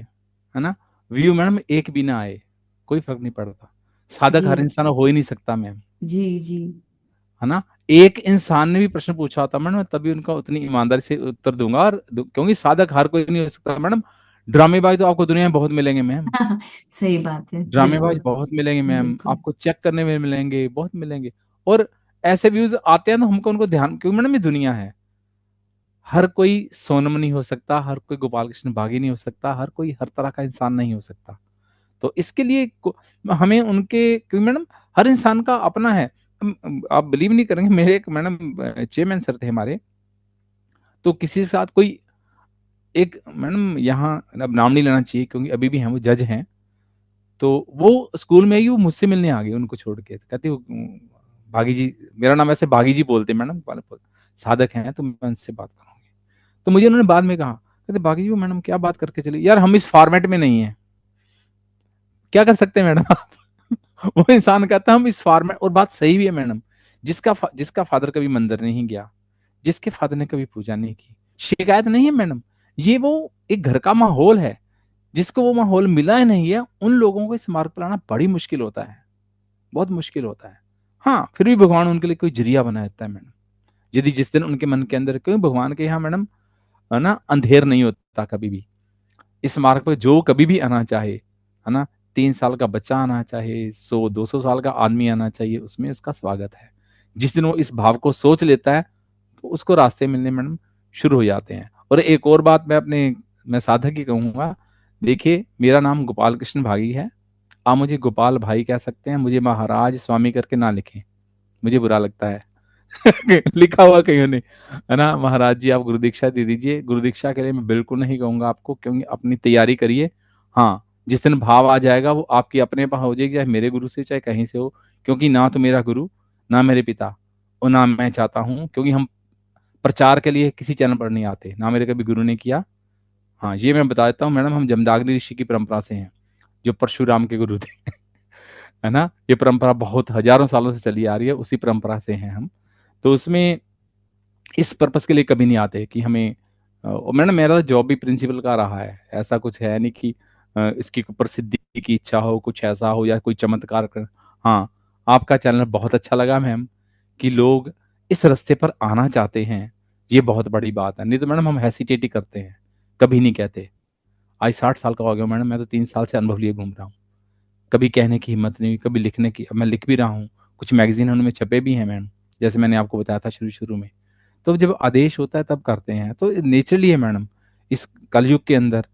B: है ना, व्यू मैडम एक भी ना आए, कोई फर्क नहीं पड़ता। साधक
A: जी
B: हर इंसान हो ही नहीं सकता मैम,
A: जी जी।
B: है ना। एक इंसान ने भी प्रश्न पूछा होता मैडम, मैं तभी उनका उतनी ईमानदारी से उत्तर दूंगा। और क्योंकि साधक हर कोई नहीं हो सकता मैडम। ड्रामेबाज तो आपको दुनिया में बहुत मिलेंगे मैम,
A: सही बात है,
B: ड्रामेबाज
A: बिल्कुल
B: बहुत मिलेंगे मैम,
A: बिल्कुल।
B: आपको चेक करने में मिलेंगे, बहुत मिलेंगे। और ऐसे व्यूज आते हैं ना, हमको उनको ध्यान, क्योंकि मैडम ये दुनिया है, हर कोई सोनम नहीं हो सकता, हर कोई गोपाल कृष्ण बागी नहीं हो सकता, हर कोई हर तरह का इंसान नहीं हो सकता। तो इसके लिए हमें उनके, क्योंकि मैडम हर इंसान का अपना है। आप बिलीव नहीं करेंगे, मेरे एक मैडम चेयरमैन सर थे हमारे, तो किसी के साथ कोई एक मैडम, यहाँ अब नाम नहीं लेना चाहिए क्योंकि अभी भी हैं, वो जज हैं। तो वो स्कूल में ही वो मुझसे मिलने आ गई उनको छोड़ के, तो कहती वो भागी जी, मेरा नाम ऐसे भागी जी बोलते मैडम, साधक हैं, तो मैं उनसे बात करूंगी। तो मुझे उन्होंने बाद में कहा, कहते भागी जी वो मैडम क्या बात करके चली, यार हम इस फॉर्मेट में नहीं है, क्या कर सकते हैं मैडम आप। वो इंसान कहता है हम इस फॉर्मेट, और बात सही भी है मैडम, जिसका फादर कभी मंदिर नहीं गया, जिसके फादर ने कभी पूजा नहीं की, शिकायत नहीं है मैडम, ये वो एक घर का माहौल है, जिसको वो माहौल मिला ही नहीं है, उन लोगों को इस मार्ग पर लाना बड़ी मुश्किल होता है, बहुत मुश्किल होता है। हाँ, फिर भी भगवान उनके लिए कोई जरिया बना देता है मैडम। यदि जिस दिन उनके मन के अंदर, क्यों भगवान के यहाँ मैडम है ना, अंधेर नहीं होता कभी भी। इस मार्ग पर जो कभी भी आना चाहे, है ना, 3 साल का बच्चा आना चाहे, 100-200 साल का आदमी आना चाहिए, उसमें उसका स्वागत है। जिस दिन वो इस भाव को सोच लेता है, तो उसको रास्ते मिलने मैडम शुरू हो जाते हैं। और एक और बात मैं साधक ही कहूंगा, देखिए मेरा नाम गोपाल कृष्ण भागी है, आप मुझे गोपाल भाई कह सकते हैं, मुझे महाराज स्वामी करके ना लिखें, मुझे बुरा लगता है। लिखा हुआ कहीं ने, है ना, महाराज जी आप गुरु दीक्षा दे दीजिए, गुरु दीक्षा के लिए मैं बिल्कुल नहीं कहूंगा आपको, क्योंकि अपनी तैयारी करिए। हाँ, जिस दिन भाव आ जाएगा वो आपकी अपने पास हो जाएगी, चाहे मेरे गुरु से चाहे कहीं से हो, क्योंकि ना तो मेरा गुरु, ना मेरे पिता, और ना मैं चाहता हूँ, क्योंकि हम प्रचार के लिए किसी चैनल पर नहीं आते, ना मेरे कभी गुरु ने किया। हाँ, ये मैं बता देता हूँ मैडम, हम जमदाग्नि ऋषि की परंपरा से हैं, जो परशुराम के गुरु थे। है ना, ये परंपरा बहुत हजारों सालों से चली आ रही है, उसी परंपरा से हैं हम। तो उसमें इस पर्पस के लिए कभी नहीं आते कि हमें और मैडम मेरा जॉब भी प्रिंसिपल का रहा है, ऐसा कुछ है नहीं कि इसकी कोई प्रसिद्धि की इच्छा हो, कुछ ऐसा हो या कोई चमत्कार कर। हाँ, आपका चैनल बहुत अच्छा लगा मैम, कि लोग इस रास्ते पर आना चाहते हैं, ये बहुत बड़ी बात है। नहीं तो मैडम हम हेसिटेट ही करते हैं, कभी नहीं कहते। आज 60 साल का हो गया मैडम, मैं तो 3 साल से अनुभव लिए घूम रहा हूँ, कभी कहने की हिम्मत नहीं हुई, कभी लिखने की। अब मैं लिख भी रहा हूँ, कुछ मैगजीन उनमें छपे भी हैं मैडम, जैसे मैंने आपको बताया था शुरू शुरू में। तो जब आदेश होता है तब करते हैं, तो नेचुरली है मैडम। इस कलयुग के अंदर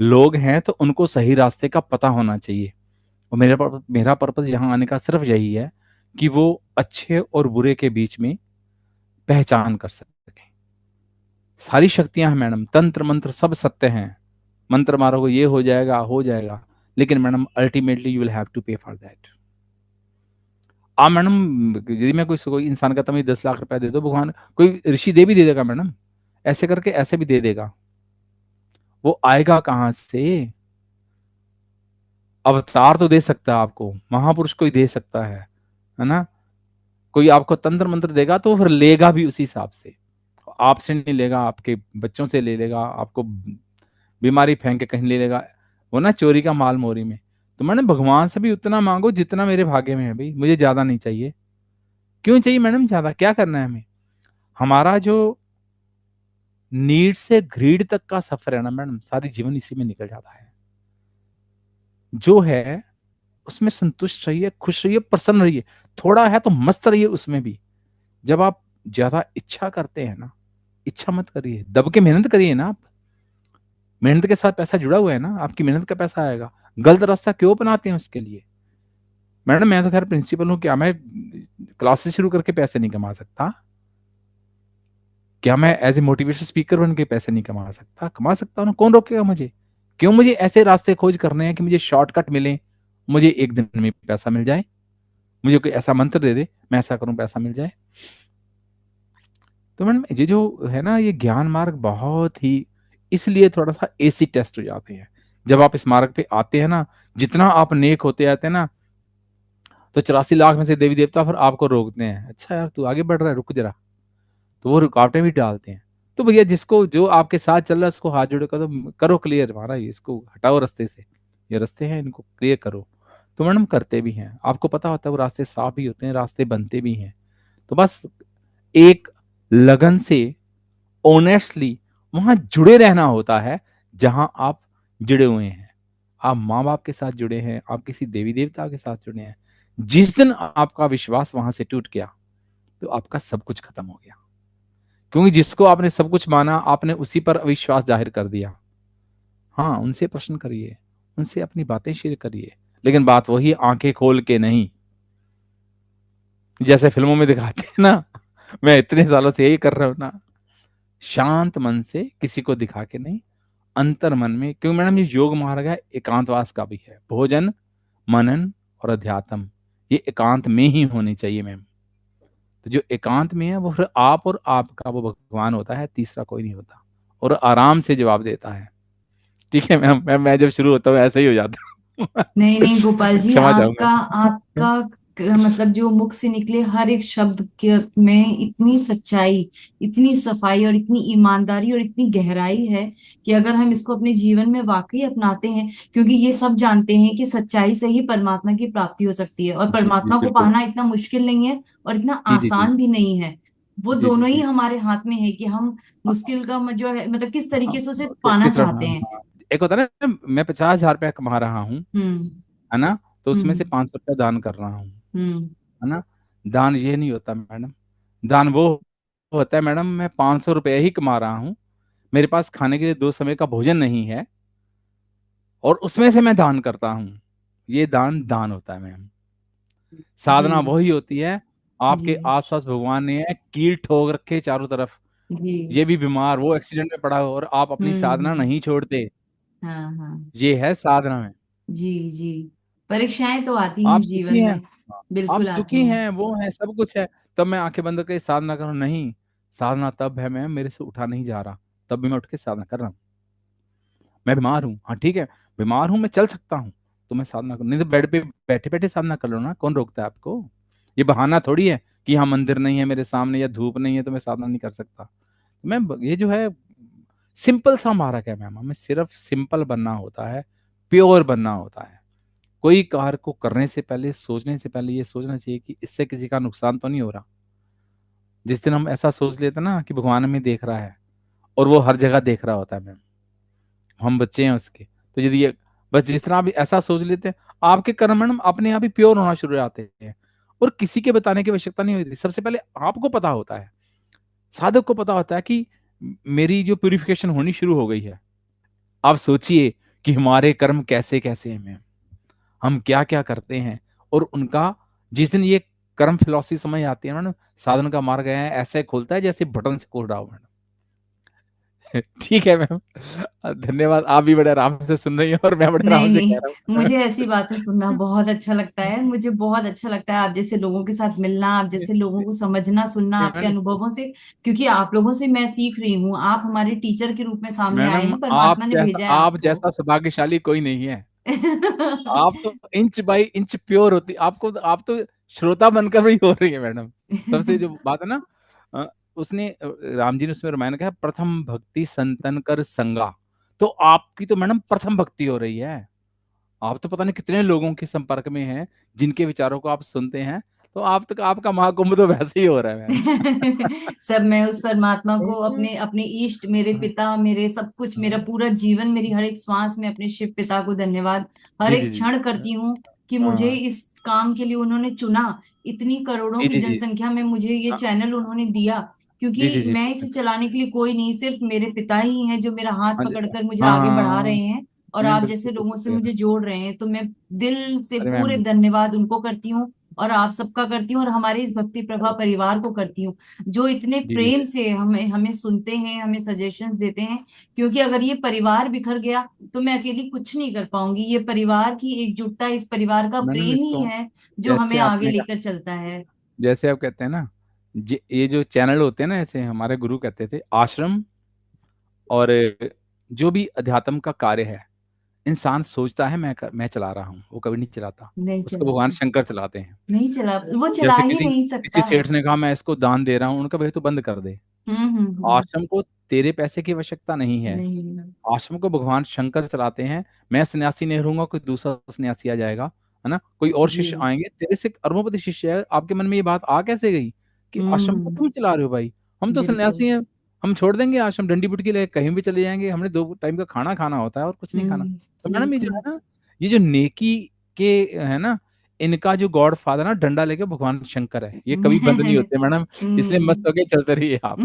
B: लोग हैं तो उनको सही रास्ते का पता होना चाहिए, और मेरा पर्पस यहाँ आने का सिर्फ यही है कि वो अच्छे और बुरे के बीच में पहचान कर सके। सारी शक्तियां हैं मैडम, तंत्र मंत्र सब सत्य हैं, मंत्र मारोगे ये हो जाएगा, लेकिन madam ultimately you will have to pay for that. आप मैडम, यदि मैं कोई इंसान कहता मुझे 10 लाख रुपया दे दो, भगवान कोई ऋषि दे भी दे देगा मैडम, ऐसे करके ऐसे भी दे देगा, वो आएगा कहाँ से। अवतार तो दे सकता है आपको, महापुरुष कोई दे सकता है ना। कोई आपको तंत्र मंत्र देगा तो फिर लेगा भी उसी हिसाब से, आपसे नहीं लेगा, आपके बच्चों से ले लेगा, आपको बीमारी फेंक के कहीं ले लेगा, वो ना चोरी का माल मोरी में। तो मैंने भगवान से भी उतना मांगो जितना मेरे भाग्य में है भाई, मुझे ज्यादा नहीं चाहिए। क्यों चाहिए मैडम ज्यादा, क्या करना है हमें। हमारा जो नीड से ग्रीड तक का सफर है ना मैडम, सारी जीवन इसी में निकल जाता है। जो है उसमें संतुष्ट रहिए, खुश रहिए, प्रसन्न रहिए, थोड़ा है तो मस्त रहिए उसमें भी। जब आप ज्यादा इच्छा करते हैं ना, इच्छा मत करिए, दब के मेहनत करिए ना आप। मेहनत के साथ पैसा जुड़ा हुआ है ना, आपकी मेहनत का पैसा आएगा। गलत रास्ता क्यों बनाते हैं उसके लिए। मैडम मैं तो खैर प्रिंसिपल हूं, क्या मैं क्लासेस शुरू करके पैसे नहीं कमा सकता। क्या मैं एज ए मोटिवेशन स्पीकर बन के पैसे नहीं कमा सकता, कमा सकता हूँ ना, कौन रोकेगा मुझे। क्यों मुझे ऐसे रास्ते खोज करने हैं कि मुझे शॉर्टकट मिले, मुझे एक दिन में पैसा मिल जाए, मुझे कोई ऐसा मंत्र दे दे मैं ऐसा करूं पैसा मिल जाए। तो मैडम ये जो है ना, ये ज्ञान मार्ग बहुत ही, इसलिए थोड़ा सा एसी टेस्ट हो जाते हैं जब आप इस मार्ग पे आते हैं ना। जितना आप नेक होते आते हैं ना, तो 84 लाख में से देवी देवता फिर आपको रोकते हैं, अच्छा यार तू आगे बढ़ रहा है रुक जरा, तो वो रुकावटें भी डालते हैं। तो भैया जिसको जो आपके साथ चल रहा है उसको हाथ जोड़े करो, करो क्लियर महाराज, इसको हटाओ रास्ते से, ये रास्ते हैं इनको क्लियर करो। तो मैडम करते भी हैं, आपको पता होता है वो रास्ते साफ भी होते हैं, रास्ते बनते भी हैं। तो बस एक लगन से, ऑनेस्टली वहां जुड़े रहना होता है जहां आप जुड़े हुए हैं। आप माँ बाप के साथ जुड़े हैं, आप किसी देवी देवता के साथ जुड़े हैं, जिस दिन आपका विश्वास वहां से टूट गया तो आपका सब कुछ खत्म हो गया। क्योंकि जिसको आपने सब कुछ माना, आपने उसी पर अविश्वास जाहिर कर दिया। हाँ, उनसे प्रश्न करिए, उनसे अपनी बातें शेयर करिए, लेकिन बात वही, आंखें खोल के नहीं, जैसे फिल्मों में दिखाते हैं ना। मैं इतने सालों से यही कर रहा हूं ना, शांत मन से, किसी को दिखा के नहीं, अंतर मन में। क्योंकि मैडम ये योग मार्ग है, एकांतवास का भी है। भोजन मनन और अध्यात्म ये एकांत में ही होनी चाहिए मैम। तो जो एकांत में है वो फिर आप और आपका वो भगवान होता है, तीसरा कोई नहीं होता, और आराम से जवाब देता है। ठीक है मैम, मैं जब शुरू होता हूँ ऐसे ही हो जाता हूँ।
A: नहीं नहीं गोपाल जी,
B: क्षमा
A: आपका
B: चाहूंगा।
A: आपका मतलब जो मुख से निकले हर एक शब्द के में इतनी सच्चाई, इतनी सफाई और इतनी ईमानदारी और इतनी गहराई है कि अगर हम इसको अपने जीवन में वाकई अपनाते हैं, क्योंकि ये सब जानते हैं कि सच्चाई से ही परमात्मा की प्राप्ति हो सकती है, और
B: जी जी
A: परमात्मा को
B: बिल्कुल।
A: पाना इतना मुश्किल नहीं है और इतना
B: जी जी जी
A: आसान भी नहीं है। वो
B: जी जी
A: दोनों ही
B: जी।
A: हमारे हाथ में है कि हम मुश्किल का जो है मतलब किस
B: हाँ,
A: तरीके से उसे पाना
B: किस तरह,
A: चाहते
B: हाँ
A: हैं।
B: हाँ। एक होता है ना, मैं 50,000 रुपया कमा रहा हूँ,
A: हम्म।
B: है ना, तो उसमें से
A: हम्म।
B: 500 रुपया दान कर रहा हूँ,
A: हम्म।
B: है ना। दान ये नहीं होता मैडम। दान वो होता है मैडम, मैं 500 रुपया ही कमा रहा हूँ, मेरे पास खाने के लिए 2 समय का भोजन नहीं है, और उसमें से मैं दान करता हूँ। ये दान दान होता है मैम।
A: जी।
B: साधना वही होती है,
A: जी।
B: आपके आसपास भगवान ने कील ठोक रखे चारों तरफ,
A: जी।
B: ये भी बीमार, वो एक्सीडेंट में पड़ा हो, और आप अपनी साधना
A: हम्म।
B: नहीं छोड़ते।
A: हाँ हाँ।
B: ये है साधना में।
A: जी। जी। परीक्षाएं तो आती
B: आप
A: हैं
B: सुखी
A: जीवन
B: हैं,
A: में।
B: आप
A: बिल्कुल आती
B: सुखी
A: हैं।
B: हैं, वो है, सब कुछ है, तब मैं आंखें बंद करके साधना करूं? नहीं, साधना तब है मैम मेरे से उठा नहीं जा रहा, तब भी मैं उठ के साधना कर रहा हूँ। मैं बीमार हूँ, हाँ ठीक है, बीमार हूँ, मैं चल सकता हूँ, तो मैं साधना करूँ, नहीं तो बेड पे बैठे बैठे साधना कर लो ना, कौन रोकता है आपको? ये बहाना थोड़ी है कि हाँ मंदिर नहीं है मेरे सामने या धूप नहीं है तो मैं साधना नहीं कर सकता। मैम ये जो है सिंपल सा मार्ग है मैम, हमें सिर्फ सिंपल बनना होता है, प्योर बनना होता है। कोई कार्य को करने से पहले, सोचने से पहले ये सोचना चाहिए कि इससे किसी का नुकसान तो नहीं हो रहा। जिस दिन हम ऐसा सोच लेते हैं ना कि भगवान हमें देख रहा है, और वो हर जगह देख रहा होता है मैम, हम बच्चे हैं उसके, तो यदि ये बस जिस तरह आप ऐसा सोच लेते हैं, आपके कर्म मैडम अपने आप ही प्योर होना शुरू हो जाते हैं, और किसी के बताने की आवश्यकता नहीं होती। सबसे पहले आपको पता होता है, साधक को पता होता है कि मेरी जो प्यूरिफिकेशन होनी शुरू हो गई है। आप सोचिए कि हमारे कर्म कैसे कैसे हैं मैम, हम क्या क्या करते हैं, और उनका जिस दिन ये कर्म फिलॉसफी समझ आती है ना, साधन का मार्ग है ऐसे खुलता है जैसे बटन से खोल रहा हो मैडम। ठीक है मैम, धन्यवाद, आप भी बड़े आराम से सुन रही हैं और मैं बड़े
A: नहीं
B: आराम से कह रहा
A: नहीं,
B: हूँ।
A: मुझे ऐसी बातें सुनना बहुत अच्छा लगता है। मुझे बहुत अच्छा लगता है आप जैसे लोगों के साथ मिलना, आप जैसे लोगों को समझना, सुनना आपके
B: मैडम,
A: अनुभवों से। क्योंकि आप लोगों से मैं सीख रही हूँ, आप हमारे टीचर के रूप में सामने आए
B: मैडम
A: हैं, परमात्मा ने भेजा है
B: आप
A: आपको।
B: जैसा सौभाग्यशाली कोई नहीं है। आप तो इंच बाई इंच प्योर होती, आपको आप तो श्रोता बनकर भी हो रही है मैडम। सबसे जो बात है ना, अ, उसने राम जी ने उसमें रामायण कहा, प्रथम भक्ति संतन कर संगा, तो आपकी तो मैडम प्रथम भक्ति हो रही है। आप तो पता नहीं कितने लोगों के संपर्क में हैं जिनके विचारों को आप सुनते हैं, तो आप तक आपका महाकुंभ तो वैसे ही हो रहा है
A: सब मैं उस परमात्मा को,
B: मैम।
A: अपने अपने इष्ट, मेरे पिता, मेरे सब कुछ, मेरा पूरा जीवन, मेरी हर एक श्वास में अपने शिव पिता को धन्यवाद हर
B: जी जी
A: एक
B: जी।
A: क्षण करती हूँ कि मुझे
B: हाँ।
A: इस काम के लिए उन्होंने चुना। इतनी करोड़ों
B: जी
A: की
B: जी जी।
A: जनसंख्या में मुझे ये
B: हाँ,
A: चैनल उन्होंने दिया,
B: जी जी
A: क्योंकि
B: जी
A: मैं इसे
B: बिल्कुल।
A: चलाने के लिए कोई नहीं, सिर्फ मेरे पिता ही हैं जो मेरा हाथ
B: हाँ जी।
A: पकड़कर मुझे
B: हाँ
A: आगे बढ़ा
B: हाँ,
A: रहे हैं, और
B: नहीं
A: आप
B: बिल्कुल
A: जैसे लोगों
B: बिल्कुल
A: से
B: सही
A: मुझे
B: है।
A: जोड़ रहे हैं, तो मैं दिल से
B: अरे
A: पूरे
B: मैम।
A: धन्यवाद उनको करती हूँ। और आप सबका करती हूँ, और हमारे इस भक्ति प्रभा परिवार को करती हूँ, जो इतने
B: जी जी
A: प्रेम से हमें हमें सुनते हैं, हमें सजेशंस देते हैं। क्योंकि अगर ये परिवार बिखर गया तो मैं अकेली कुछ नहीं कर पाऊंगी। ये परिवार की एकजुटता, इस परिवार का
B: मैडम
A: प्रेम ही
B: इसको,
A: है जो हमें
B: जैसे
A: आगे
B: आपने
A: लेकर
B: कहा,
A: चलता है।
B: जैसे आप कहते हैं ना, ये जो चैनल होते हैं ना, ऐसे हमारे गुरु कहते थे, आश्रम और जो भी अध्यात्म का कार्य है, इंसान सोचता है मैं चला रहा हूँ, वो कभी नहीं चलाता,
A: नहीं
B: उसको भगवान
A: चलाता।
B: शंकर चलाते हैं।
A: नहीं चला, वो चला
B: जैसे
A: ही
B: किसी
A: नहीं
B: किसी
A: सकता।
B: सेठ ने कहा मैं इसको दान दे रहा हूँ, उनका भाई तो बंद कर दे।
A: हम्म।
B: आश्रम को तेरे पैसे की आवश्यकता नहीं है,
A: नहीं।
B: आश्रम को भगवान शंकर चलाते हैं। मैं सन्यासी नहीं रहूंगा, कोई दूसरा सन्यासी आ जाएगा, है ना, कोई और
A: जी।
B: शिष्य आएंगे, तेरे से अरबों शिष्य है। आपके मन में ये बात आ कैसे गई कि आश्रम को
A: हम्म।
B: तुम चला रहे हो? भाई हम तो
A: बिल्कुल।
B: सन्यासी हैं, हम छोड़ देंगे आश्रम, डंडी बुटकी लेके कहीं भी चले जाएंगे, हमने 2 टाइम का खाना खाना होता है और कुछ नहीं खाना। तो मैडम ये जो
A: बिल्कुल।
B: है ना, ये जो नेकी के है ना, इनका जो गॉड फादर ना डंडा लेके भगवान शंकर है, ये कभी बंद नहीं होते मैडम, इसलिए मस्त
A: हम्म।
B: होके चलते रहिए आप।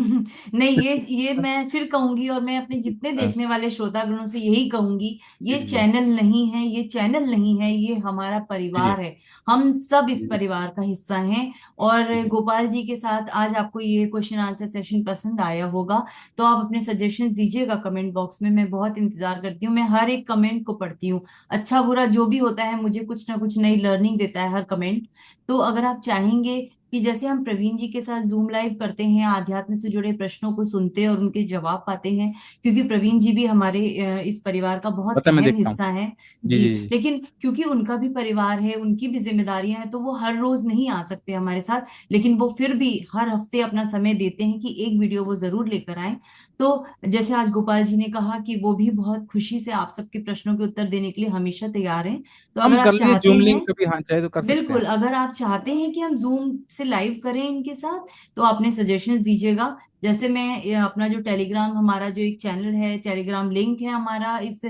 A: नहीं, ये मैं फिर कहूंगी, और मैं अपने जितने
B: हाँ,
A: देखने वाले श्रोतागणों से यही कहूंगी,
B: जी
A: ये
B: जी जी
A: चैनल नहीं है, ये चैनल नहीं है, ये हमारा
B: जी जी
A: परिवार है। हम सब इस
B: जी जी
A: परिवार का हिस्सा हैं। और
B: जी
A: गोपाल जी के साथ आज आपको ये क्वेश्चन आंसर सेशन पसंद आया होगा, तो आप अपने सजेशंस दीजिएगा कमेंट बॉक्स में। मैं बहुत इंतजार करती हूँ, मैं हर एक कमेंट को पढ़ती हूँ। अच्छा बुरा जो भी होता है, मुझे कुछ ना कुछ नई लर्निंग देता है हर कमेंट। तो अगर आप चाहेंगे कि जैसे हम प्रवीण जी के साथ जूम लाइव करते हैं, आध्यात्म से जुड़े प्रश्नों को सुनते हैं और उनके जवाब पाते हैं, क्योंकि प्रवीण जी भी हमारे इस परिवार का बहुत
B: पता है, मैं
A: अहम
B: देखता हूँ।
A: हिस्सा है।
B: जी
A: जी।
B: जी जी
A: लेकिन क्योंकि उनका भी परिवार है, उनकी भी जिम्मेदारियां हैं, तो वो हर रोज नहीं आ सकते हमारे साथ, लेकिन वो फिर भी हर हफ्ते अपना समय देते हैं कि एक वीडियो वो जरूर लेकर आए। तो जैसे आज गोपाल जी ने कहा कि वो भी बहुत खुशी से आप सबके प्रश्नों के उत्तर देने के लिए हमेशा तैयार हैं। तो
B: हम
A: अगर
B: कर
A: आप
B: लीजिए
A: चाहते
B: जूम
A: हैं,
B: लिंक कभी, हाँ चाहे तो कर सकते
A: बिल्कुल,
B: हैं।
A: अगर आप चाहते हैं कि हम जूम से लाइव करें इनके साथ, तो आपने सजेशंस दीजिएगा। जैसे मैं अपना जो टेलीग्राम, हमारा जो एक चैनल है, टेलीग्राम लिंक है हमारा इस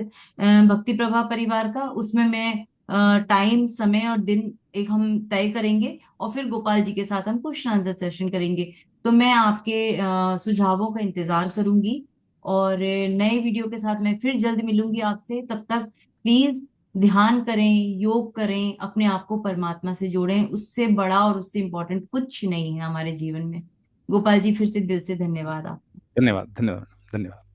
A: भक्ति प्रभा परिवार का, उसमें मैं टाइम, समय और दिन एक हम तय करेंगे, और फिर गोपाल जी के साथ हम क्वेश्चन आंसर सेशन करेंगे। तो मैं आपके सुझावों का इंतजार करूंगी, और नए वीडियो के साथ मैं फिर जल्द मिलूंगी आपसे। तब तक प्लीज ध्यान करें, योग करें, अपने आप को परमात्मा से जोड़ें। उससे बड़ा और उससे इम्पोर्टेंट कुछ नहीं है हमारे जीवन में। गोपाल जी, फिर से दिल से धन्यवाद आप।
B: धन्यवाद धन्यवाद धन्यवाद।